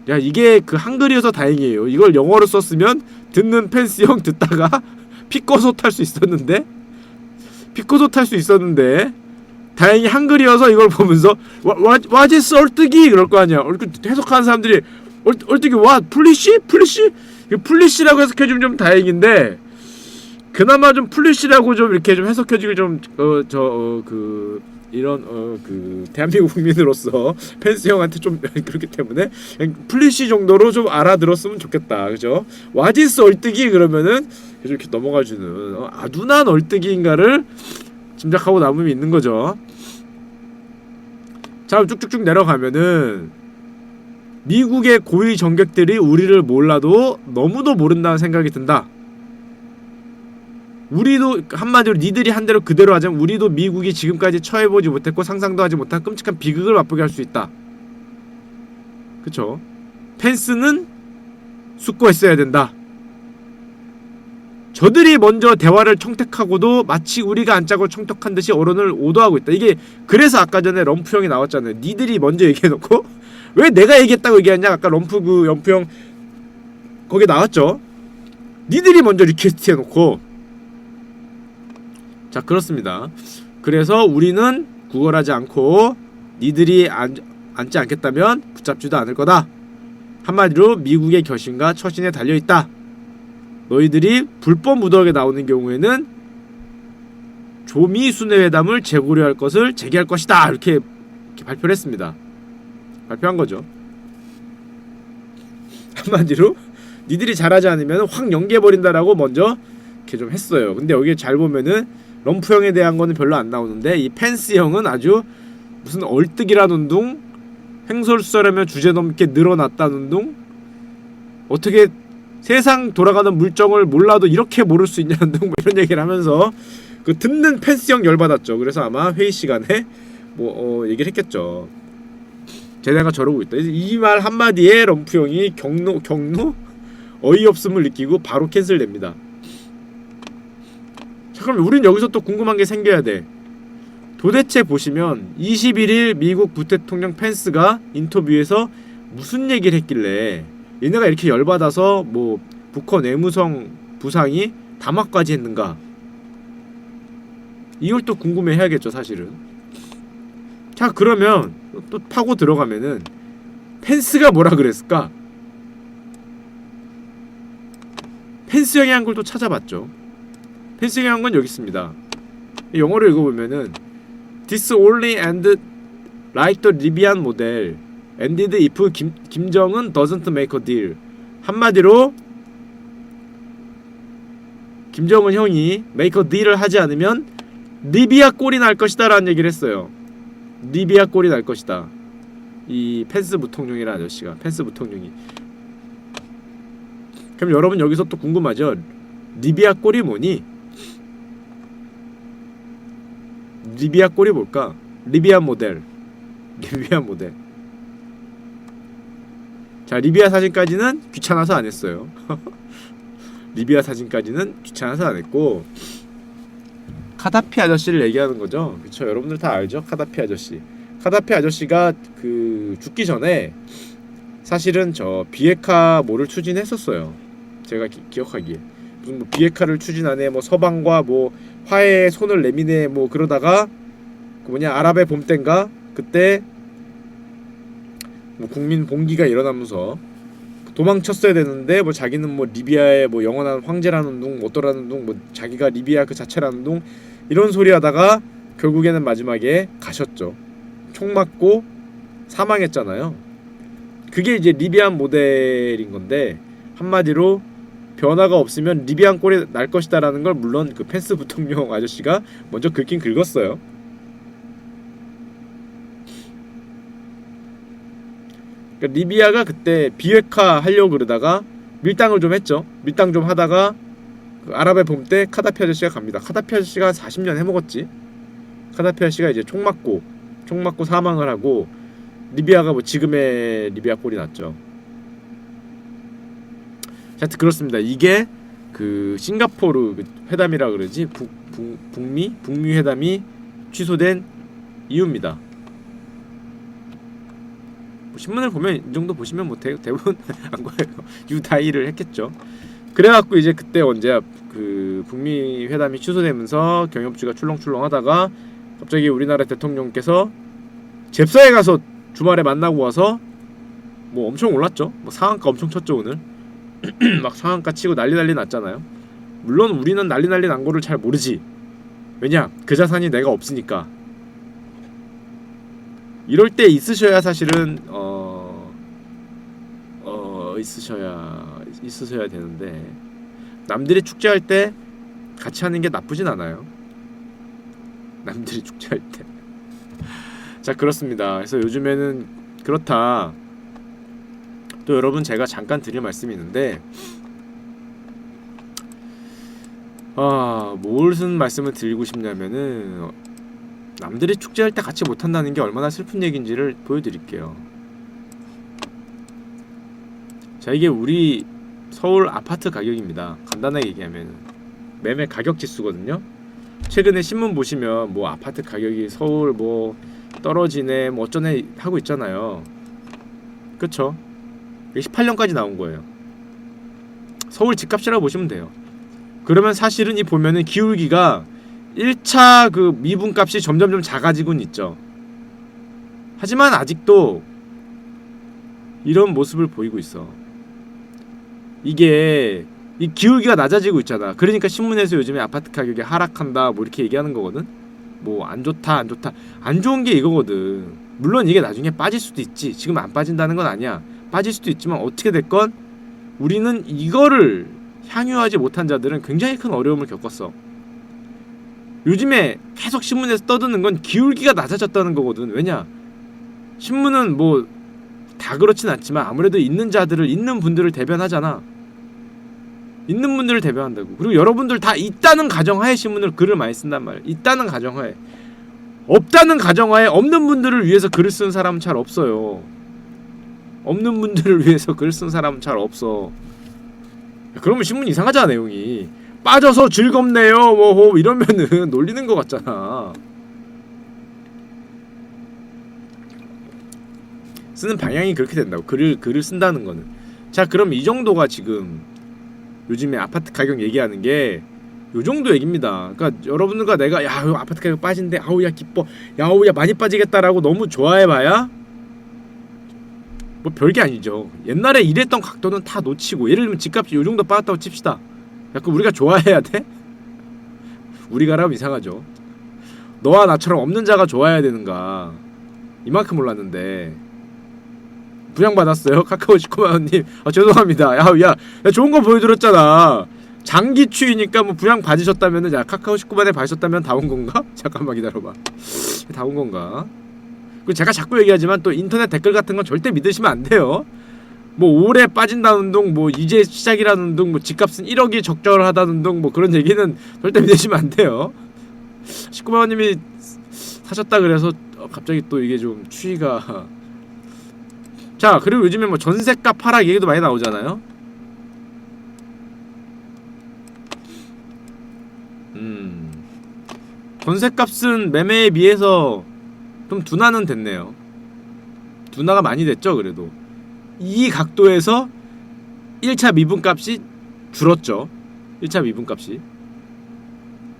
야, 이게 그 한글이어서 다행이에요. 이걸 영어로 썼으면 듣는 펜스 형 듣다가 피꺼소 탈 수 있었는데 다행히 한글이어서 이걸 보면서 와지 얼뜨기 그럴 거 아니야. 해석하는 사람들이 얼뜨기 와 플리시라고 해석해주면 좀 다행인데, 그나마 좀 플리시라고 좀 이렇게 좀 해석해주길 좀 대한민국 국민으로서 펜스 형한테 좀 그렇기 때문에 플리시 정도로 좀 알아들었으면 좋겠다. 그죠? 와지스 얼뜨기 그러면은 이렇게 넘어가주는 아둔한 얼뜨기인가를 짐작하고 남음이 있는 거죠. 자, 쭉쭉쭉 내려가면은 미국의 고위 정객들이 우리를 몰라도 너무도 모른다는 생각이 든다. 우리도 한마디로 니들이 한 대로 그대로 하자면 우리도 미국이 지금까지 처해보지 못했고 상상도 하지 못한 끔찍한 비극을 맛보게 할 수 있다. 그쵸? 펜스는 숙고했어야 된다. 저들이 먼저 대화를 청택하고도 마치 우리가 안 짜고 청탁한 듯이 언론을 오도하고 있다. 이게 그래서 아까 전에 럼프 형이 나왔잖아요. 니들이 먼저 얘기해놓고 왜 내가 얘기했다고 얘기했냐. 아까 럼프 형 거기 나왔죠. 니들이 먼저 리퀘스트 해놓고. 자, 그렇습니다. 그래서 우리는 구걸하지 않고 니들이 앉지 않겠다면 붙잡지도 않을 거다. 한마디로 미국의 결심과 처신에 달려있다. 너희들이 불법 무더기에 나오는 경우에는 조미순회회담을 재고려할 것을 제기할 것이다. 이렇게 발표를 했습니다. 발표한 거죠. 한마디로 니들이 잘하지 않으면 확 연기해버린다라고 먼저 이렇게 좀 했어요. 근데 여기 잘 보면은 럼프 형에 대한 거는 별로 안 나오는데 이 펜스 형은 아주 무슨 얼뜨기라는 둥, 횡설수설하며 주제넘게 늘어났다는 둥, 어떻게 세상 돌아가는 물정을 몰라도 이렇게 모를 수 있냐는 둥, 뭐 이런 얘기를 하면서 그 듣는 펜스 형 열받았죠. 그래서 아마 회의 시간에 얘기를 했겠죠. 쟤네가 저러고 있다. 이 말 한마디에 럼프 형이 경로 어이없음을 느끼고 바로 캔슬됩니다. 자, 그럼 우린 여기서 또 궁금한 게 생겨야 돼. 도대체 보시면 21일 미국 부대통령 펜스가 인터뷰에서 무슨 얘기를 했길래 얘네가 이렇게 열받아서 뭐 북한 외무성 부상이 담화까지 했는가? 이걸 또 궁금해 해야겠죠, 사실은. 자, 그러면 또 파고 들어가면은 펜스가 뭐라 그랬을까? 펜스 형이 한 걸 또 찾아봤죠. 펜스 형이 한 건 여기 있습니다. 영어로 읽어보면은 This only ended like the Libyan model ended if 김정은 doesn't make a deal. 한마디로 김정은 형이 make a deal을 하지 않으면 리비아 꼴이 날 것이다 라는 얘기를 했어요. 리비아 꼴이 날 것이다. 이 펜스 부통령이라는 아저씨가, 펜스 부통령이. 그럼 여러분 여기서 또 궁금하죠? 리비아 꼴이 뭐니? 리비아 꼴이 뭘까? 리비아 모델. 자, 리비아 사진까지는 귀찮아서 안 했어요. 리비아 사진까지는 귀찮아서 안 했고, 카다피 아저씨를 얘기하는 거죠. 그쵸, 여러분들 다 알죠? 카다피 아저씨. 카다피 아저씨가 그 죽기 전에 사실은 저 비핵화뭐를 추진했었어요. 제가 기억하기에 무슨 뭐 비핵화를 추진하네, 뭐 서방과 뭐 화해에 손을 내미네, 뭐 그러다가 그 뭐냐 아랍의 봄 때인가 그때 뭐 국민 봉기가 일어나면서 도망쳤어야 되는데 뭐 자기는 뭐 리비아의 뭐 영원한 황제라는 둥 어떠라는 둥 뭐 자기가 리비아 그 자체라는 둥 이런 소리 하다가 결국에는 마지막에 가셨죠. 총 맞고 사망했잖아요. 그게 이제 리비안 모델인 건데 한마디로 변화가 없으면 리비안 꼴이 날 것이다라는 걸 물론 그 펜스 부통령 아저씨가 먼저 긁긴 긁었어요. 그러니까 리비아가 그때 비핵화 하려고 그러다가 밀당을 좀 했죠. 밀당 좀 하다가 그 아랍의 봄 때 카다피 아저씨가 갑니다. 카다피 아저씨가 한 40년 해먹었지. 카다피 아저씨가 이제 총 맞고 사망을 하고 리비아가 뭐 지금의 리비아 꼴이 났죠. 하여튼 그렇습니다. 이게 그 싱가포르 회담이라 그러지 북미 회담이 취소된 이유입니다. 신문을 보면 이 정도 보시면 뭐 대부분 안 거예요. 유다이를 했겠죠. 그래갖고 이제 그때 언제야 그 북미 회담이 취소되면서 경협주가 출렁출렁하다가 갑자기 우리나라 대통령께서 잽사에 가서 주말에 만나고 와서 뭐 엄청 올랐죠. 뭐 상한가 엄청 쳤죠 오늘. 막 상한가 치고 난리 났잖아요. 물론 우리는 난리 난 거를 잘 모르지. 왜냐 그 자산이 내가 없으니까. 이럴 때 있으셔야 사실은 있으셔야 되는데 남들이 축제할 때 같이 하는 게 나쁘진 않아요. 남들이 축제할 때. 자 그렇습니다. 그래서 요즘에는 그렇다. 또 여러분 제가 잠깐 드릴 말씀이 있는데 무슨 말씀을 드리고 싶냐면은 남들이 축제할 때 같이 못한다는 게 얼마나 슬픈 얘기인지를 보여드릴게요. 자 이게 우리 서울 아파트 가격입니다. 간단하게 얘기하면 매매 가격 지수거든요. 최근에 신문 보시면 뭐 아파트 가격이 서울 뭐 떨어지네 뭐 어쩌네 하고 있잖아요. 그쵸? 18년까지 나온 거예요. 서울 집값이라고 보시면 돼요. 그러면 사실은 이 보면은 기울기가 1차 그 미분값이 점점점 작아지곤 있죠. 하지만 아직도 이런 모습을 보이고 있어. 이게 이 기울기가 낮아지고 있잖아. 그러니까 신문에서 요즘에 아파트 가격이 하락한다 뭐 이렇게 얘기하는 거거든. 뭐 안 좋다 안 좋은 게 이거거든. 물론 이게 나중에 빠질 수도 있지. 지금 안 빠진다는 건 아니야. 빠질 수도 있지만 어떻게 됐건 우리는 이거를 향유하지 못한 자들은 굉장히 큰 어려움을 겪었어. 요즘에 계속 신문에서 떠드는 건 기울기가 낮아졌다는 거거든. 왜냐? 신문은 뭐 다 그렇진 않지만 아무래도 있는 자들을 있는 분들을 대변하잖아. 있는 분들을 대변한다고. 그리고 여러분들 다 있다는 가정하에 신문을 글을 많이 쓴단 말이야. 있다는 가정하에. 없다는 가정하에 없는 분들을 위해서 글을 쓰는 사람은 잘 없어요. 없는 분들을 위해서 글을 쓰는 사람은 잘 없어. 그러면 신문 이상하잖아 내용이. 빠져서 즐겁네요 뭐 이러면은 놀리는 것 같잖아. 쓰는 방향이 그렇게 된다고. 글을 쓴다는 거는. 자 그럼 이 정도가 지금 요즘에 아파트 가격 얘기하는 게 요 정도 얘기입니다. 그러니까 여러분들과 내가 야 아파트 가격 빠진대 아우 야 기뻐 야우 야 많이 빠지겠다라고 너무 좋아해봐야 뭐 별게 아니죠. 옛날에 이랬던 각도는 다 놓치고 예를 들면 집값이 요 정도 빠졌다고 칩시다. 약간 우리가 좋아해야 돼? 우리가라면 이상하죠. 너와 나처럼 없는 자가 좋아해야 되는가. 이만큼 올랐는데 분양받았어요? 카카오 19만원님 죄송합니다. 야 좋은 거 보여드렸잖아. 장기 추이니까 뭐 분양 받으셨다면은 야 카카오 19만에 받으셨다면 다 온 건가? 잠깐만 기다려봐. 다 온 건가? 그리고 제가 자꾸 얘기하지만 또 인터넷 댓글 같은 건 절대 믿으시면 안 돼요. 뭐 올해 빠진다는 둥, 뭐 이제 시작이라는 둥, 뭐 집값은 1억이 적절하다는 둥, 뭐 그런 얘기는 절대 믿으시면 안 돼요. 19만원님이 사셨다 그래서 갑자기 또 이게 좀 추이가 자 그리고 요즘에 뭐 전세값 하락 얘기도 많이 나오잖아요. 전셋값은 매매에 비해서 좀 둔화는 됐네요. 둔화가 많이 됐죠. 그래도 이 각도에서 1차 미분값이 줄었죠. 1차 미분값이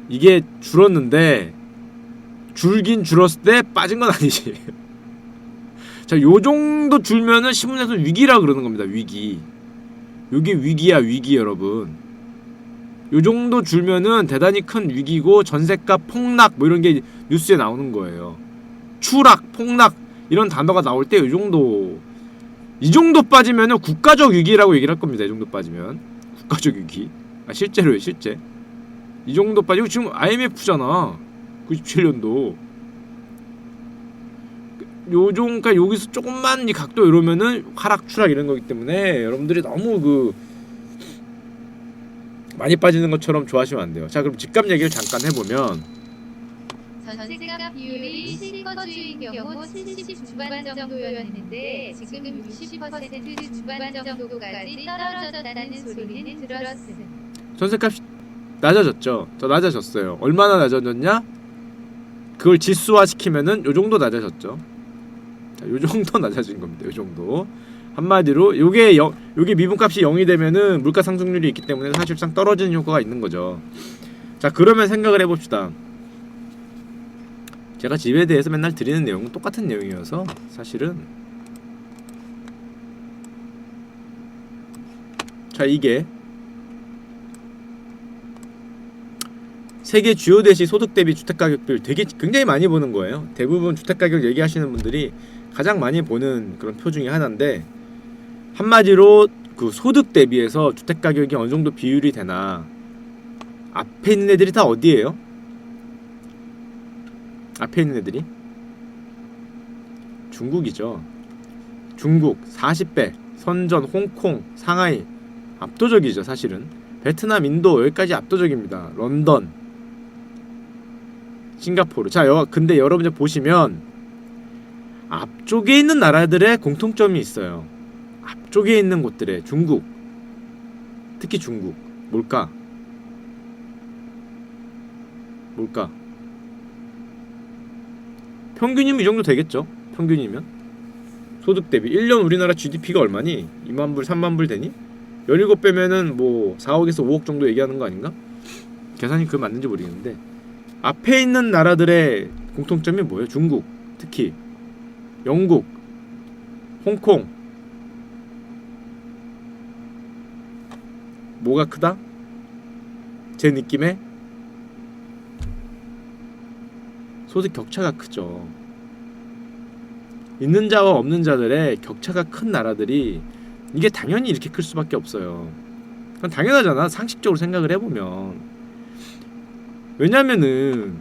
이게 줄었는데 줄긴 줄었을 때 빠진 건 아니지. 자, 요정도 줄면은 신문에서 위기라 그러는 겁니다. 위기. 요게 위기야, 위기. 여러분, 요정도 줄면은 대단히 큰 위기고 전세값 폭락 뭐 이런게 뉴스에 나오는 거예요. 추락, 폭락 이런 단어가 나올 때 요정도, 이 정도 빠지면은 국가적 위기라고 얘기를 할 겁니다. 이 정도 빠지면 국가적 위기. 아, 실제로요, 실제. 이 정도 빠지고 지금 IMF잖아. 97년도. 그러니까 여기서 조금만 이 각도 이러면은 하락, 추락 이런 거기 때문에 여러분들이 너무 그 많이 빠지는 것처럼 좋아하시면 안 돼요. 자, 그럼 집값 얘기를 잠깐 해보면, 전세값 비율이 실거주의 경우 70 중반 정도였는데 지금 60% 중반 정도까지 떨어졌다는 소리는 들었음. 전세값이 낮아졌죠. 더 낮아졌어요. 얼마나 낮아졌냐? 그걸 지수화 시키면은 요 정도 낮아졌죠. 자, 요 정도 낮아진 겁니다. 요 정도. 한마디로 요게 미분값이 0이 되면은 물가 상승률이 있기 때문에 사실상 떨어지는 효과가 있는 거죠. 자, 그러면 생각을 해봅시다. 제가 집에 대해서 맨날 드리는 내용은 똑같은 내용이어서 사실은, 자, 이게 세계 주요 대시 소득 대비 주택가격들 굉장히 많이 보는 거예요. 대부분 주택가격 얘기하시는 분들이 가장 많이 보는 그런 표 중에 하나인데, 한마디로 그 소득 대비해서 주택가격이 어느 정도 비율이 되나. 앞에 있는 애들이 다 어디예요? 앞에 있는 애들이 중국이죠. 중국 40배, 선전, 홍콩, 상하이 압도적이죠. 사실은 베트남, 인도 여기까지 압도적입니다. 런던, 싱가포르. 자, 근데 여러분들 보시면 앞쪽에 있는 나라들의 공통점이 있어요. 앞쪽에 있는 곳들의 중국, 특히 중국 뭘까? 평균이면 이 정도 되겠죠? 평균이면 소득 대비 1년 우리나라 GDP가 얼마니? 2만 불, 3만 불 되니? 17배면은 뭐 4억에서 5억 정도 얘기하는 거 아닌가? 계산이 그게 맞는지 모르겠는데, 앞에 있는 나라들의 공통점이 뭐예요? 중국, 특히 영국, 홍콩. 뭐가 크다? 제 느낌에 소득 격차가 크죠. 있는 자와 없는 자들의 격차가 큰 나라들이, 이게 당연히 이렇게 클 수밖에 없어요. 그건 당연하잖아, 상식적으로 생각을 해보면. 왜냐면은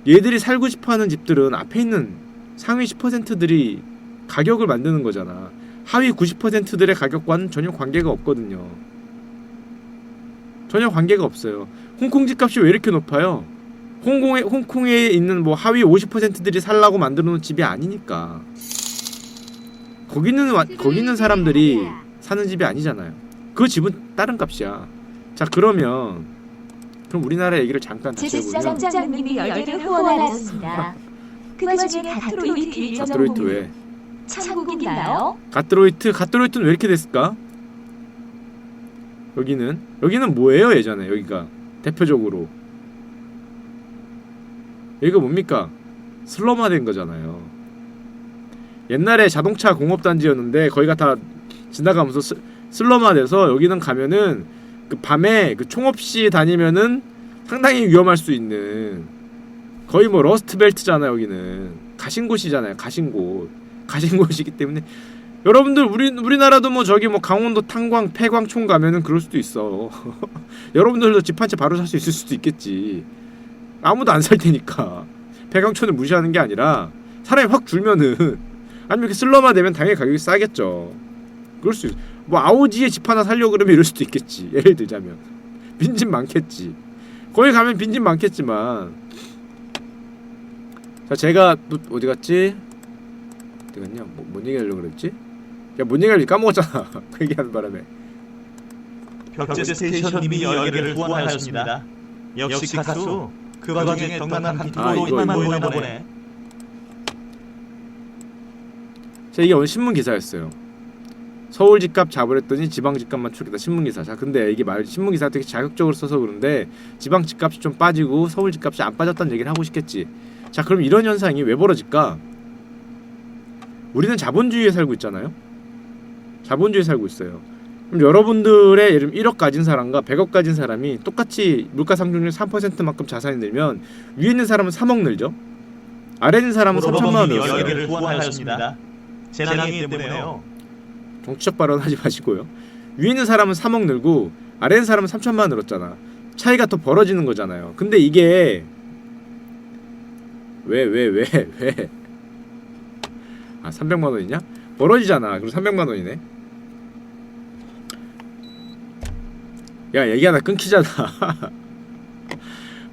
얘들이 살고 싶어하는 집들은 앞에 있는 상위 10%들이 가격을 만드는 거잖아. 하위 90%들의 가격과는 전혀 관계가 없거든요. 전혀 관계가 없어요. 홍콩 집값이 왜 이렇게 높아요? 홍콩에 있는 뭐 하위 50%들이 살라고 만들어 놓은 집이 아니니까. 거기는 사람들이 사는 집이 아니잖아요. 그 집은 다른 값이야. 자, 그럼 우리나라 얘기를 잠깐 다시 해보면, 제스장님이 10개를 후원하였습니다. 그 중에 가트로이트 가트로이트 왜? 창국인가요? 가트로이트는 왜 이렇게 됐을까? 여기는 뭐예요? 예전에 여기가 대표적으로 여기가 뭡니까? 슬럼화된 거잖아요. 옛날에 자동차 공업단지였는데 거기가 다 지나가면서 슬럼화돼서 여기는 가면은 그 밤에 그 총 없이 다니면은 상당히 위험할 수 있는, 거의 뭐 러스트벨트잖아요. 여기는 가신 곳이잖아요. 가신 곳이기 때문에 여러분들 우리나라도 뭐 저기 뭐 강원도 탄광 폐광촌 가면은 그럴 수도 있어. 여러분들도 집 한 채 바로 살 수 있을 수도 있겠지. 아무도 안 살 테니까. 폐광촌을 무시하는 게 아니라 사람이 확 줄면은, 아니면 이렇게 슬럼화 되면 당연히 가격이 싸겠죠. 그럴 수 있어. 뭐 아오지에 집 하나 살려고 그러면 이럴 수도 있겠지. 예를 들자면 빈집 많겠지. 거기 가면 빈집 많겠지만. 자, 제가 또 어디 갔지? 어디 갔냐? 뭔 얘기하려고 그랬지? 야, 뭔 얘기하려고 까먹었잖아. 그 얘기하는 바람에. 벽제 스테이션님이 10개를 후원하였습니다. 역시 가수 그 와중에 경남한 한 아, 두고만 이거. 보이나 보네. 자, 이게 오늘 신문 기사였어요. 서울 집값 잡으랬더니 지방 집값만 추격다. 신문 기사. 자, 근데 이게 신문 기사 되게 자극적으로 써서 그런데 지방 집값이 좀 빠지고 서울 집값이 안 빠졌다는 얘기를 하고 싶겠지. 자, 그럼 이런 현상이 왜 벌어질까? 우리는 자본주의에 살고 있잖아요. 자본주의에 살고 있어요. 그럼 여러분들의 예를 들면 1억 가진 사람과 100억 가진 사람이 똑같이 물가 상승률 3%만큼 자산이 늘면 위에 있는 사람은 3억 늘죠. 아래 있는 사람은 3천만 원 늘었어요. 열개를 후원하였습니다. 재난이기 때문에요. 정치적 발언 하지 마시고요. 위에 있는 사람은 3억 늘고 아래 있는 사람은 3천만 원 늘었잖아. 차이가 더 벌어지는 거잖아요. 근데 이게 왜? 아, 300만 원이냐? 벌어지잖아. 그럼 300만 원이네. 야, 얘기 하나 끊기잖아.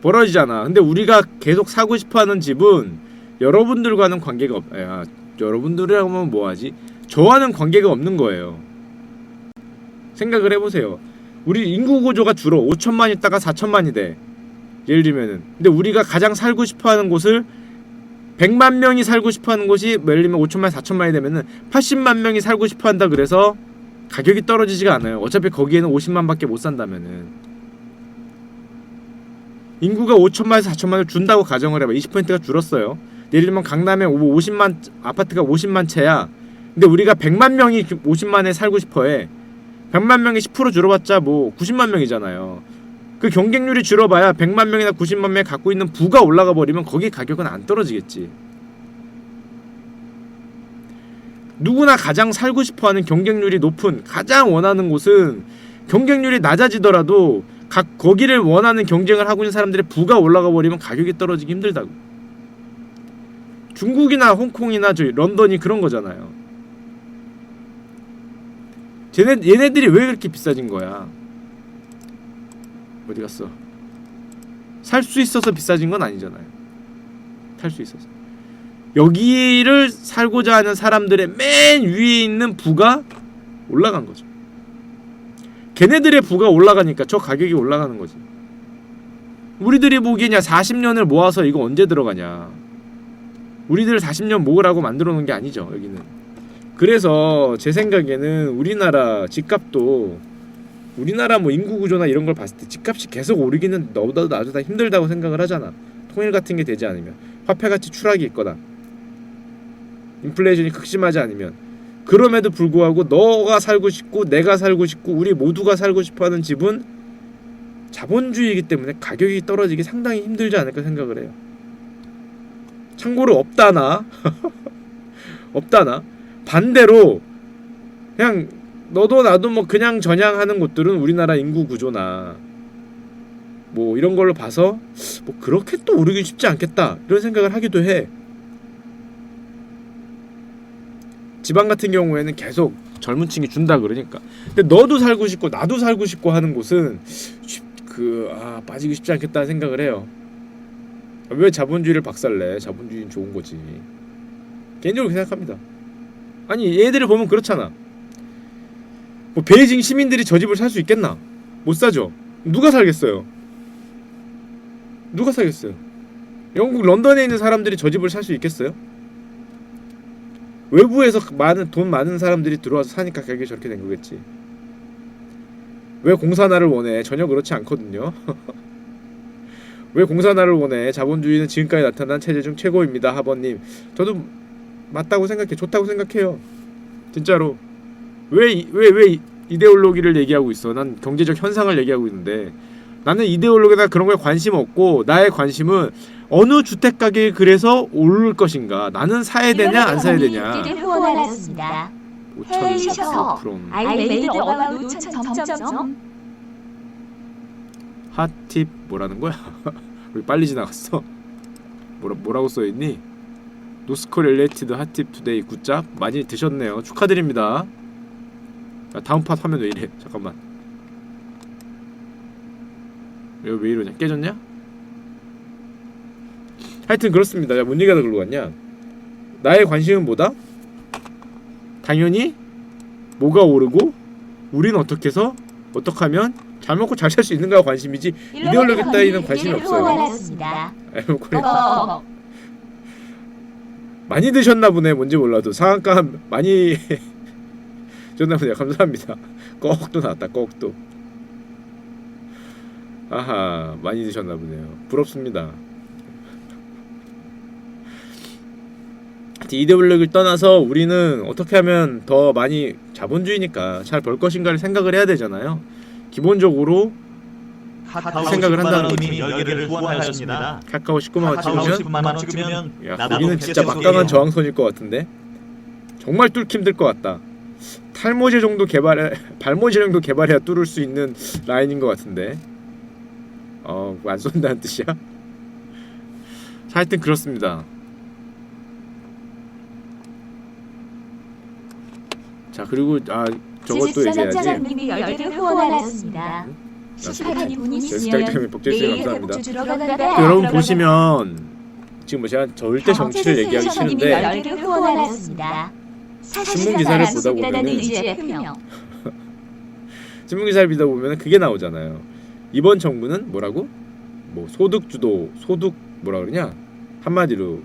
벌어지잖아. 근데 우리가 계속 사고 싶어하는 집은 여러분들과는 관계가 여러분들이라고 하면 뭐하지? 저와는 관계가 없는 거예요. 생각을 해보세요. 우리 인구 구조가 줄어 5천만 있다가 4천만이 돼. 예를 들면은. 근데 우리가 가장 살고 싶어하는 곳을 100만 명이 살고 싶어하는 곳이 예를 들면 5천만, 4천만이 되면은 80만 명이 살고 싶어한다. 그래서 가격이 떨어지지가 않아요. 어차피 거기에는 50만밖에 못 산다면은. 인구가 5천만에서 4천만을 준다고 가정을 해봐. 20%가 줄었어요. 예를 들면 강남에 50만 아파트가 50만 채야. 근데 우리가 100만 명이 50만에 살고 싶어해. 100만 명이 10% 줄어봤자 뭐 90만 명이잖아요. 그 경쟁률이 줄어봐야 100만 명이나 90만 명이 갖고 있는 부가 올라가 버리면 거기 가격은 안 떨어지겠지. 누구나 가장 살고 싶어하는 경쟁률이 높은 가장 원하는 곳은 경쟁률이 낮아지더라도 거기를 원하는 경쟁을 하고 있는 사람들의 부가 올라가 버리면 가격이 떨어지기 힘들다고. 중국이나 홍콩이나 저희 런던이 그런 거잖아요. 얘네들이 왜 그렇게 비싸진 거야? 어디 갔어? 살 수 있어서 비싸진 건 아니잖아요. 살 수 있어서. 여기를 살고자 하는 사람들의 맨 위에 있는 부가 올라간 거죠. 걔네들의 부가 올라가니까 저 가격이 올라가는 거지. 우리들이 보기에냐 40년을 모아서 이거 언제 들어가냐. 우리들 40년 모으라고 만들어 놓은 게 아니죠. 여기는. 그래서 제 생각에는 우리나라 집값도 우리나라 뭐 인구 구조나 이런 걸 봤을 때 집값이 계속 오르기는 너보다도 나도 다 힘들다고 생각을 하잖아. 통일 같은 게 되지 않으면, 화폐가치 추락이 있거나 인플레이션이 극심하지 않으면. 그럼에도 불구하고 너가 살고 싶고 내가 살고 싶고 우리 모두가 살고 싶어하는 집은 자본주의이기 때문에 가격이 떨어지기 상당히 힘들지 않을까 생각을 해요. 참고로 없다나 없다나 반대로 그냥 너도 나도 뭐 그냥 저냥 하는 곳들은 우리나라 인구 구조나 뭐 이런 걸로 봐서 뭐 그렇게 또 오르긴 쉽지 않겠다 이런 생각을 하기도 해. 지방 같은 경우에는 계속 젊은 층이 준다 그러니까. 근데 너도 살고 싶고 나도 살고 싶고 하는 곳은 빠지기 쉽지 않겠다는 생각을 해요. 왜 자본주의를 박살내? 자본주의는 좋은 거지. 개인적으로 생각합니다. 아니 얘들을 보면 그렇잖아. 뭐 베이징 시민들이 저 집을 살 수 있겠나? 못 사죠. 누가 살겠어요? 누가 사겠어요? 영국 런던에 있는 사람들이 저 집을 살 수 있겠어요? 외부에서 돈 많은 사람들이 들어와서 사니까 가격이 저렇게 된 거겠지. 왜 공산화를 원해? 전혀 그렇지 않거든요. 왜 공산화를 원해? 자본주의는 지금까지 나타난 체제 중 최고입니다, 하버님. 저도 맞다고 생각해. 좋다고 생각해요. 진짜로. 왜 이데올로기를 얘기하고 있어? 난 경제적 현상을 얘기하고 있는데 나는 이데올로기나 그런 거에 관심 없고 나의 관심은 어느 주택 가격이 그래서 오를 것인가. 나는 사야 되냐 안 사야 되냐. 5,000%. 핫팁 뭐라는 거야? 왜 빨리 지나갔어? 뭐라고 써있니? 노스코렐레이티드 핫팁 투데이 굿잡 많이 드셨네요. 축하드립니다. 야, 다음 팟 화면 왜 이래? 잠깐만. 이거 왜 이러냐? 깨졌냐? 하여튼 그렇습니다. 야, 뭔 얘기하다 글로 갔냐? 나의 관심은 뭐다? 당연히 뭐가 오르고 우리는 어떻게 하면 잘 먹고 잘 살 수 있는가가 관심이지 이데올로기 따위는 관심이 없어요. 많이 드셨나 보네. 뭔지 몰라도 상한가 많이 줬나 보네요. 감사합니다. 꺽도 나왔다. 꺽도. 아하, 많이 드셨나 보네요. 부럽습니다. 이데올로기를 떠나서 우리는 어떻게 하면 더 많이 자본주의니까 잘 벌 것인가를 생각을 해야 되잖아요. 기본적으로 생각을 한다는 거지. 10개를 후원하였습니다. 카카오 19만원 카카오 찍으면 19만원 찍으면 야, 우리는 진짜 막강한 저항선일 것 같은데 정말 뚫기 힘들 것 같다. 탈모제 정도 발모제 정도 개발해야 뚫을 수 있는 라인인 것 같은데 안 쏜다는 뜻이야? 자, 하여튼 그렇습니다. 자, 그리고 저것도 얘기해야지. 사장님이 10개를 후원하셨습니다. 시시하니 분이시면 내일 회복 주러 간다. 여러분 보시면 지금 뭐 제가 절대 정치를 얘기하기 싫은데 10개를 후원하셨습니다. 신문 기사를 보다 보면은 신문 기사를 보다 보면은 그게 나오잖아요. 이번 정부는 뭐라고? 뭐 소득주도 뭐라 그러냐? 한마디로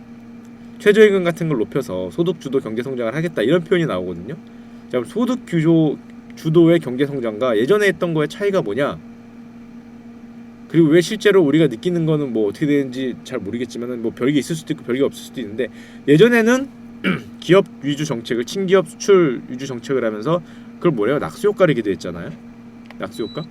최저임금 같은 걸 높여서 소득주도 경제 성장을 하겠다 이런 표현이 나오거든요. 자, 소득 주도의 경제 성장과 예전에 했던 거의 차이가 뭐냐? 그리고 왜 실제로 우리가 느끼는 거는 뭐 어떻게 되는지 잘 모르겠지만은 뭐 별게 있을 수도 있고 별게 없을 수도 있는데 예전에는 기업 위주 정책을 친기업 수출 위주 정책을 하면서 그걸 뭐래요? 낙수 효과를 기대했잖아요. 낙수 효과?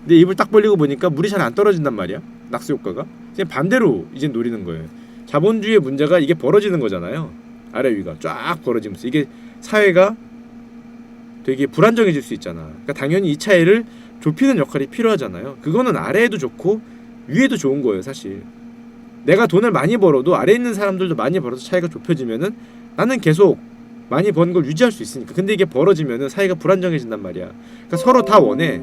근데 입을 딱 벌리고 보니까 물이 잘 안 떨어진단 말이야. 낙수 효과가. 그냥 반대로 이제 노리는 거예요. 자본주의의 문제가 이게 벌어지는 거잖아요. 아래 위가 쫙 벌어지면서 이게 사회가 되게 불안정해질 수 있잖아. 그러니까 당연히 이 차이를 좁히는 역할이 필요하잖아요. 그거는 아래에도 좋고 위에도 좋은 거예요, 사실. 내가 돈을 많이 벌어도 아래에 있는 사람들도 많이 벌어서 차이가 좁혀지면은 나는 계속 많이 버는 걸 유지할 수 있으니까. 근데 이게 벌어지면은 사회가 불안정해진단 말이야. 그러니까 서로 다 원해.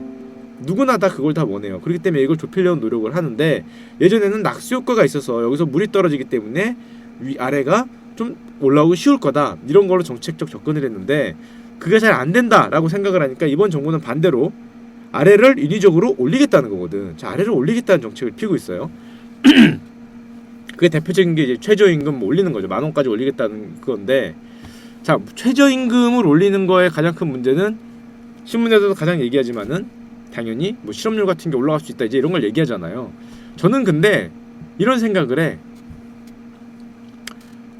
누구나 다 그걸 다 원해요. 그렇기 때문에 이걸 좁히려는 노력을 하는데 예전에는 낙수 효과가 있어서 여기서 물이 떨어지기 때문에 아래가 좀 올라오기 쉬울 거다. 이런 걸로 정책적 접근을 했는데 그게 잘 안 된다라고 생각을 하니까 이번 정부는 반대로 아래를 인위적으로 올리겠다는 거거든. 자, 아래를 올리겠다는 정책을 피고 있어요. 그게 대표적인 게 이제 최저임금 올리는 거죠. 10,000원까지 올리겠다는 건데, 자, 최저임금을 올리는 거에 가장 큰 문제는 신문에서도 가장 얘기하지만은 당연히 뭐 실업률 같은 게 올라갈 수 있다 이제 이런 걸 얘기하잖아요. 저는 근데 이런 생각을 해.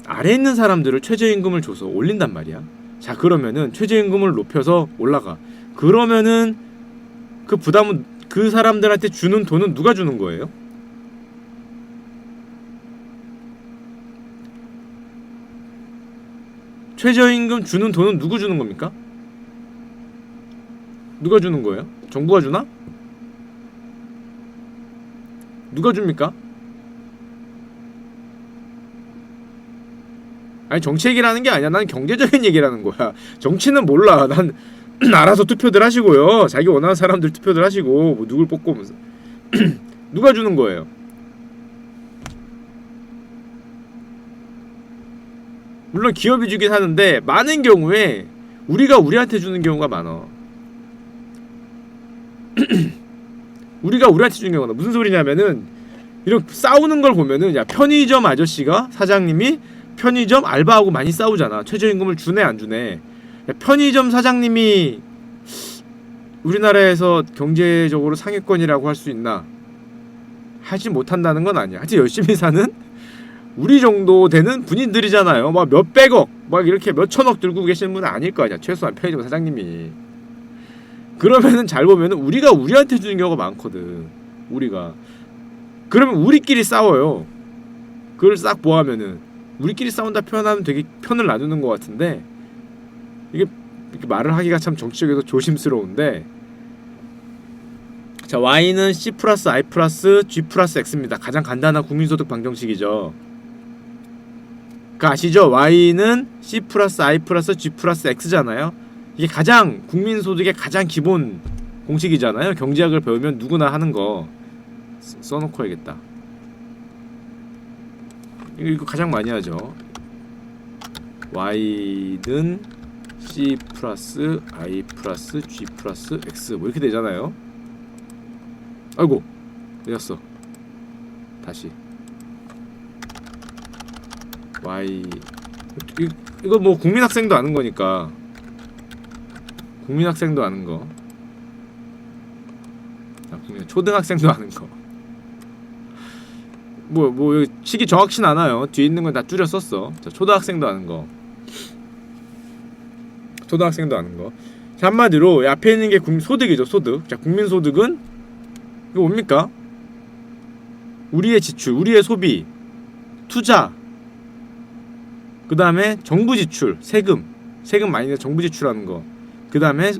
아래에 있는 사람들을 최저임금을 줘서 올린단 말이야. 자, 그러면은 최저임금을 높여서 올라가. 그러면은 그 부담은 그 사람들한테 주는 돈은 누가 주는 거예요? 최저임금 주는 돈은 누구 주는 겁니까? 누가 주는 거예요? 정부가 주나? 누가 줍니까? 아니, 정치 얘기라는 게 아니야. 난 경제적인 얘기라는 거야. 정치는 몰라. 난 알아서 투표들 하시고요. 자기 원하는 사람들 투표들 하시고 뭐 누굴 뽑고 누가 주는 거예요? 물론 기업이 주긴 하는데 많은 경우에 우리가 우리한테 주는 경우가 많아. 우리가 우리한테 주는 경우가 많아. 무슨 소리냐면은 이런 싸우는 걸 보면은 야, 편의점 아저씨가 사장님이 편의점 알바하고 많이 싸우잖아. 최저임금을 주네 안 주네. 야, 편의점 사장님이 우리나라에서 경제적으로 상위권이라고 할 수 있나? 하지 못한다는 건 아니야. 하여튼 열심히 사는 우리 정도 되는 분인들이잖아요. 막 몇백억, 막 이렇게 몇천억 들고 계시는 분은 아닐 거 아니야. 최소한 편의점 사장님이. 그러면은 잘 보면은 우리가 우리한테 주는 경우가 많거든. 우리가. 그러면 우리끼리 싸워요. 그걸 싹 보하면은 우리끼리 싸운다 표현하면 되게 편을 나누는 것 같은데 이게 이렇게 말을 하기가 참 정치적에서 조심스러운데, 자, Y는 C 플러스 I 플러스 G 플러스 X입니다. 가장 간단한 국민소득 방정식이죠. 그 아시죠? Y는 C 플러스 I 플러스 G 플러스 X잖아요. 이게 가장 국민소득의 가장 기본 공식이잖아요. 경제학을 배우면 누구나 하는 거. 써놓고 해야겠다. 이거 가장 많이 하죠. Y는 C 플러스 I 플러스 G 플러스 X 뭐 이렇게 되잖아요. 아이고 늦었어. 다시 Y 이거 뭐 국민학생도 아는 거니까 국민학생도 아는 거 초등학생도 아는 거 뭐 여기 시기 정확진 않아요. 뒤에 있는 건 다 줄여 썼어. 자, 초등학생도 아는 거 초등학생도 아는 거. 자, 한마디로 앞에 있는 게 소득이죠. 소득. 자, 국민소득은 이거 뭡니까? 우리의 지출, 우리의 소비, 투자, 그 다음에 정부 지출, 세금 많이 내 정부 지출하는 거. 그 다음에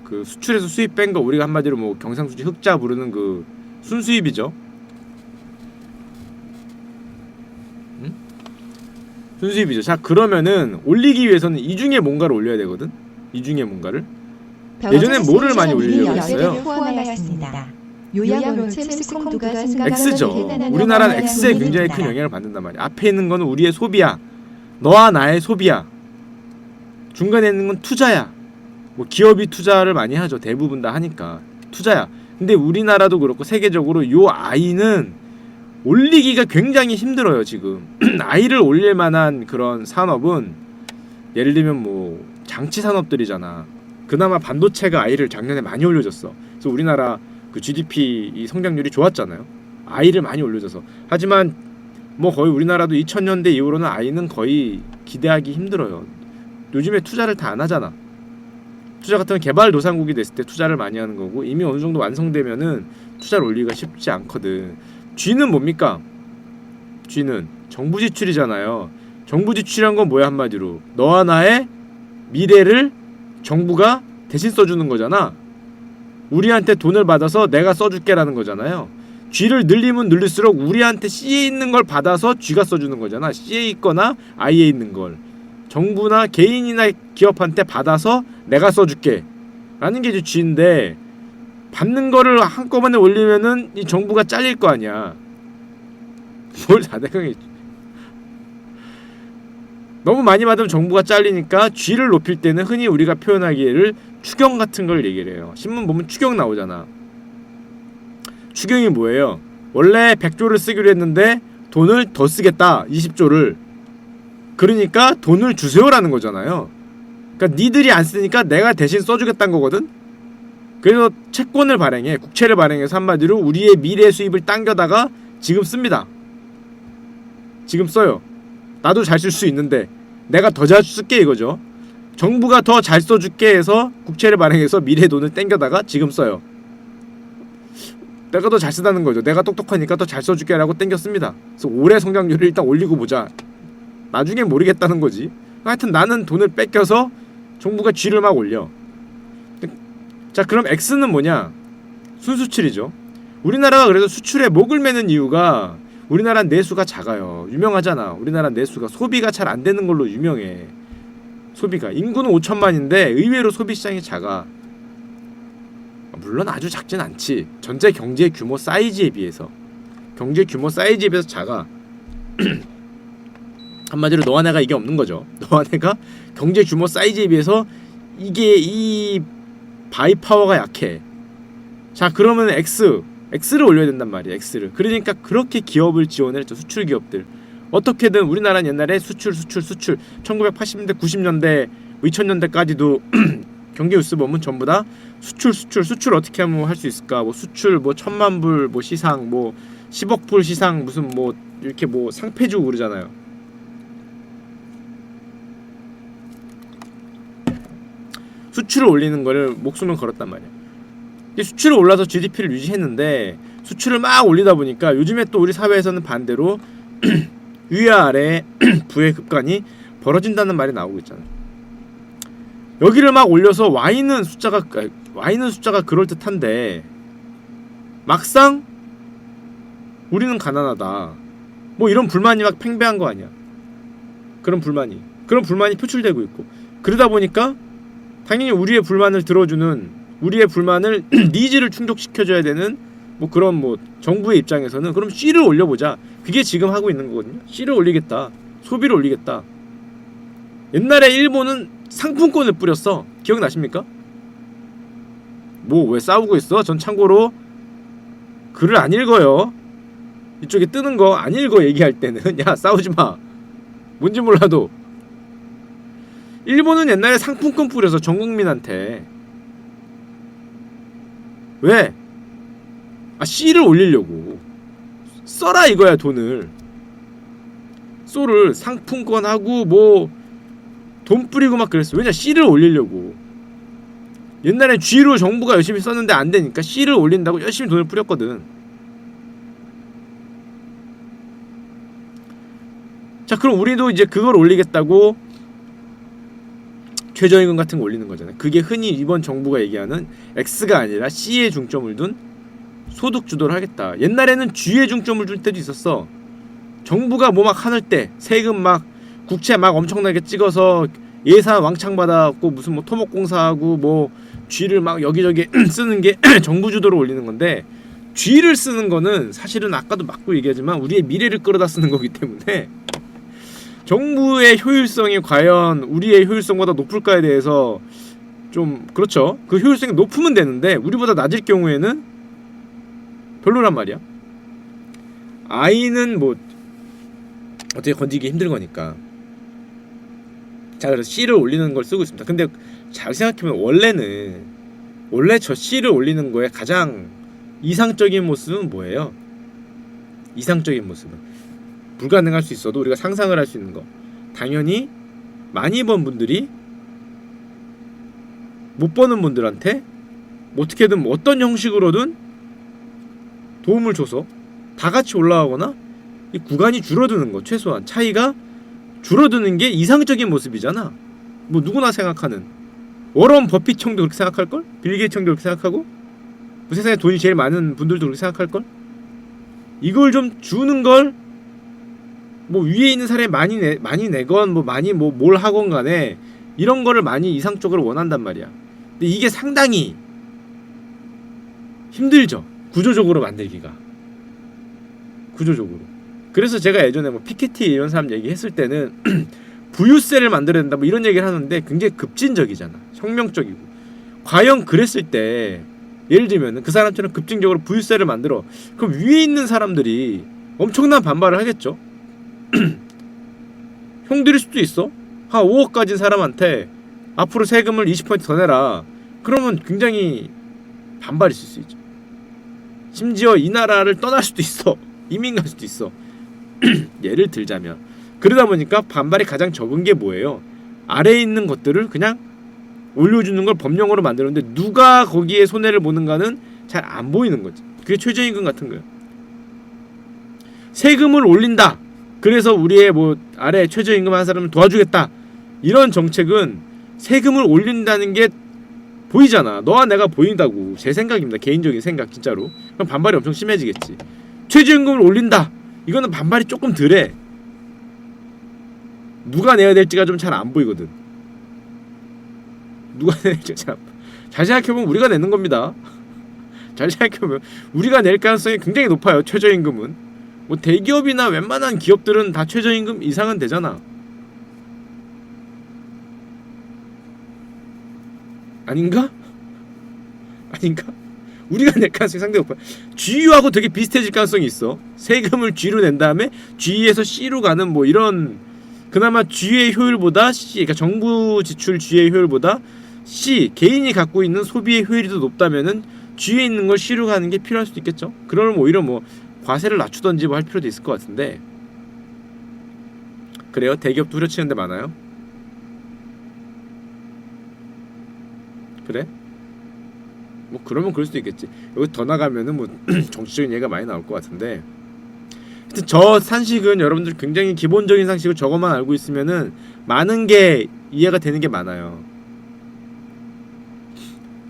그 수출에서 수입 뺀 거 우리가 한마디로 뭐 경상수지 흑자 부르는 그 순수입이죠. 순수입이죠. 자, 그러면은 올리기 위해서는 이 중에 뭔가를 올려야 되거든. 이 중에 뭔가를. 예전엔 뭐를 많이 올리려고 했어요? X죠. 우리나라는 X에 굉장히 큰 영향을 받는단 말이야. 앞에 있는 거는 우리의 소비야. 너와 나의 소비야. 중간에 있는 건 투자야. 뭐 기업이 투자를 많이 하죠. 대부분 다 하니까 투자야. 근데 우리나라도 그렇고 세계적으로 요 I는 올리기가 굉장히 힘들어요. 지금 I를 올릴 만한 그런 산업은 예를 들면 뭐 장치 산업들이잖아. 그나마 반도체가 I를 작년에 많이 올려줬어. 그래서 우리나라 그 GDP 이 성장률이 좋았잖아요. I를 많이 올려줘서. 하지만 뭐 거의 우리나라도 2000년대 이후로는 I는 거의 기대하기 힘들어요. 요즘에 투자를 다 안 하잖아. 투자 같은 개발도상국이 됐을 때 투자를 많이 하는 거고, 이미 어느 정도 완성되면은 투자를 올리기가 쉽지 않거든. G는 뭡니까? G는 정부 지출이잖아요. 정부 지출이란 건 뭐야? 한마디로 너와 나의 미래를 정부가 대신 써주는 거잖아. 우리한테 돈을 받아서 내가 써줄게라는 거잖아요. G를 늘리면 늘릴수록 우리한테 C에 있는 걸 받아서 G가 써주는 거잖아. C에 있거나 I에 있는 걸 정부나 개인이나 기업한테 받아서 내가 써줄게 라는 게 이제 G인데, 받는 거를 한꺼번에 올리면은 이 정부가 잘릴 거 아니야. 뭘 다대강이 너무 많이 받으면 정부가 잘리니까 G를 높일 때는 흔히 우리가 표현하기를 추경 같은 걸 얘기를 해요. 신문 보면 추경 나오잖아. 추경이 뭐예요? 원래 100조를 쓰기로 했는데 돈을 더 쓰겠다. 20조를. 그러니까 돈을 주세요라는 거잖아요. 그러니까 니들이 안 쓰니까 내가 대신 써주겠다는 거거든. 그래서 채권을 발행해, 국채를 발행해서 한마디로 우리의 미래 수입을 당겨다가 지금 씁니다. 지금 써요. 나도 잘 쓸 수 있는데 내가 더 잘 쓸게 이거죠. 정부가 더 잘 써줄게 해서 국채를 발행해서 미래 돈을 땡겨다가 지금 써요. 내가 더 잘 쓰다는 거죠. 내가 똑똑하니까 더 잘 써줄게 라고 땡겼습니다. 그래서 올해 성장률을 일단 올리고 보자. 나중에 모르겠다는 거지. 하여튼 나는 돈을 뺏겨서 정부가 G를 막 올려. 자, 그럼 X는 뭐냐? 순수출이죠. 우리나라가 그래서 수출에 목을 매는 이유가 우리나라 내수가 작아요. 유명하잖아. 우리나라 내수가 소비가 잘 안 되는 걸로 유명해. 소비가 인구는 5천만인데 의외로 소비 시장이 작아. 물론 아주 작진 않지. 전체 경제 규모 사이즈에 비해서 작아. 한마디로 너와 내가 이게 없는 거죠. 너와 내가 경제 규모 사이즈에 비해서 이게 이 바이 파워가 약해. 자, 그러면 X를 올려야 된단 말이야. X를. 그러니까 그렇게 기업을 지원을 했죠. 수출 기업들. 어떻게든 우리나라는 옛날에 수출 1980년대 90년대 2000년대까지도 경제 뉴스 보면 전부 다 수출 어떻게 하면 할 수 있을까? 뭐 수출 뭐 1000만 불 뭐 시상 뭐 10억 불 시상 무슨 뭐 이렇게 뭐 상패 주고 그러잖아요. 수출을 올리는 거를 목숨을 걸었단 말이야. 수출을 올라서 GDP를 유지했는데 수출을 막 올리다 보니까 요즘에 또 우리 사회에서는 반대로 위와 아래 부의 급간이 벌어진다는 말이 나오고 있잖아요. 여기를 막 올려서 Y는 숫자가 그럴듯한데 막상 우리는 가난하다. 뭐 이런 불만이 막 팽배한 거 아니야. 그런 불만이 표출되고 있고, 그러다 보니까 당연히 우리의 불만을 들어주는, 우리의 불만을 니즈를 충족시켜줘야 되는 뭐 그런 뭐 정부의 입장에서는 그럼 C를 올려보자. 그게 지금 하고 있는 거거든요. C를 올리겠다. 소비를 올리겠다. 옛날에 일본은 상품권을 뿌렸어. 기억나십니까? 뭐 왜 싸우고 있어? 전 참고로 글을 안 읽어요. 이쪽에 뜨는 거 안 읽어. 얘기할 때는 야 싸우지 마. 뭔지 몰라도. 일본은 옛날에 상품권 뿌려서 전 국민한테 왜? C를 올리려고 써라 이거야. 돈을 쏘를 상품권하고 뭐 돈 뿌리고 막 그랬어. 왜냐? C를 올리려고. 옛날에 G로 정부가 열심히 썼는데 안 되니까 C를 올린다고 열심히 돈을 뿌렸거든. 자, 그럼 우리도 이제 그걸 올리겠다고 최저임금 같은 거 올리는 거잖아요. 그게 흔히 이번 정부가 얘기하는 X가 아니라 C에 중점을 둔 소득 주도를 하겠다. 옛날에는 G에 중점을 줄 때도 있었어. 정부가 뭐 막 하늘 때 세금 막 국채 막 엄청나게 찍어서 예산 왕창 받아갖고 무슨 뭐 토목공사하고 뭐 G를 막 여기저기 쓰는 게 정부 주도로 올리는 건데, G를 쓰는 거는 사실은 아까도 맞고 얘기하지만 우리의 미래를 끌어다 쓰는 거기 때문에 정부의 효율성이 과연 우리의 효율성보다 높을까에 대해서 좀 그렇죠. 그 효율성이 높으면 되는데 우리보다 낮을 경우에는 별로란 말이야. 아이는 뭐 어떻게 건지기 힘든 거니까. 자, 그래서 C를 올리는 걸 쓰고 있습니다. 근데 잘 생각해보면 원래 저 C를 올리는 거에 가장 이상적인 모습은 뭐예요? 이상적인 모습은 불가능할 수 있어도 우리가 상상을 할 수 있는 거, 당연히 많이 번 분들이 못 버는 분들한테 어떻게든 뭐 어떤 형식으로든 도움을 줘서 다 같이 올라가거나 이 구간이 줄어드는 거, 최소한 차이가 줄어드는 게 이상적인 모습이잖아. 뭐 누구나 생각하는 워런 버핏 형도 그렇게 생각할걸? 빌 게이츠 형도 그렇게 생각하고 뭐 세상에 돈이 제일 많은 분들도 그렇게 생각할걸? 이걸 좀 주는 걸 뭐 위에 있는 사람이 많이 내건 뭐 많이 뭐 뭘 하건 간에 이런 거를 많이 이상적으로 원한단 말이야. 근데 이게 상당히 힘들죠. 구조적으로 만들기가. 구조적으로. 그래서 제가 예전에 뭐 피케티 이런 사람 얘기했을 때는 부유세를 만들어야 된다 뭐 이런 얘기를 하는데 굉장히 급진적이잖아. 혁명적이고. 과연 그랬을 때 예를 들면 그 사람처럼 급진적으로 부유세를 만들어. 그럼 위에 있는 사람들이 엄청난 반발을 하겠죠. 형들일 수도 있어. 한 5억 가진 사람한테 앞으로 세금을 20% 더 내라. 그러면 굉장히 반발이 있을 수 있죠. 심지어 이 나라를 떠날 수도 있어. 이민 갈 수도 있어. 예를 들자면. 그러다 보니까 반발이 가장 적은 게 뭐예요? 아래에 있는 것들을 그냥 올려주는 걸 법령으로 만들었는데 누가 거기에 손해를 보는가는 잘 안 보이는 거지. 그게 최저임금 같은 거예요. 세금을 올린다. 그래서 우리의 뭐 아래 최저임금 한 사람을 도와주겠다. 이런 정책은 세금을 올린다는 게 보이잖아. 너와 내가 보인다고. 제 생각입니다. 개인적인 생각 진짜로. 그럼 반발이 엄청 심해지겠지. 최저임금을 올린다. 이거는 반발이 조금 덜해. 누가 내야 될지가 좀 잘 안 보이거든. 누가 내야 될지가 잘 생각해보면 우리가 내는 겁니다. 잘 생각해보면 우리가 낼 가능성이 굉장히 높아요. 최저임금은. 뭐 대기업이나 웬만한 기업들은 다 최저임금 이상은 되잖아. 아닌가? 아닌가? 우리가 낼 가능성이 상당히 높아요. G유하고 되게 비슷해질 가능성이 있어. 세금을 G로 낸 다음에 G에서 C로 가는 뭐 이런, 그나마 G의 효율보다 C, 그러니까 정부 지출 G의 효율보다 C, 개인이 갖고 있는 소비의 효율이 더 높다면은 G에 있는 걸 C로 가는 게 필요할 수도 있겠죠. 그러면 오히려 뭐 과세를 낮추던지 뭐 할 필요도 있을 것 같은데. 그래요? 대기업도 후려치는 데 많아요? 그래? 뭐 그러면 그럴 수도 있겠지. 여기 더 나가면은 뭐 정치적인 얘기가 많이 나올 것 같은데, 하여튼 저 상식은 여러분들 굉장히 기본적인 상식을 저것만 알고 있으면은 많은 게 이해가 되는 게 많아요.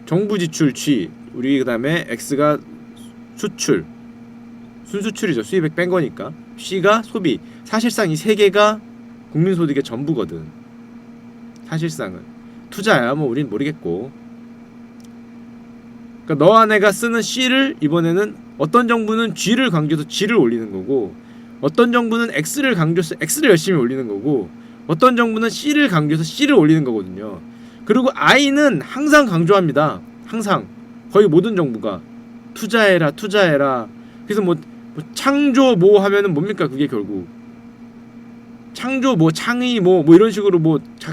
정부 지출 G, 우리 그 다음에 X가 수출, 순수출이죠. 수입액 뺀 거니까. C가 소비. 사실상 이 세 개가 국민소득의 전부거든. 사실상은. 투자야 뭐 우린 모르겠고. 그러니까 너와 내가 쓰는 C를 이번에는 어떤 정부는 G를 강조해서 G를 올리는 거고, 어떤 정부는 X를 강조해서 X를 열심히 올리는 거고, 어떤 정부는 C를 강조해서 C를 올리는 거거든요. 그리고 I는 항상 강조합니다. 항상. 거의 모든 정부가 투자해라 투자해라 그래서 뭐 창조 뭐 하면은 뭡니까 그게 결국 창조 뭐 창의 뭐 이런 식으로 뭐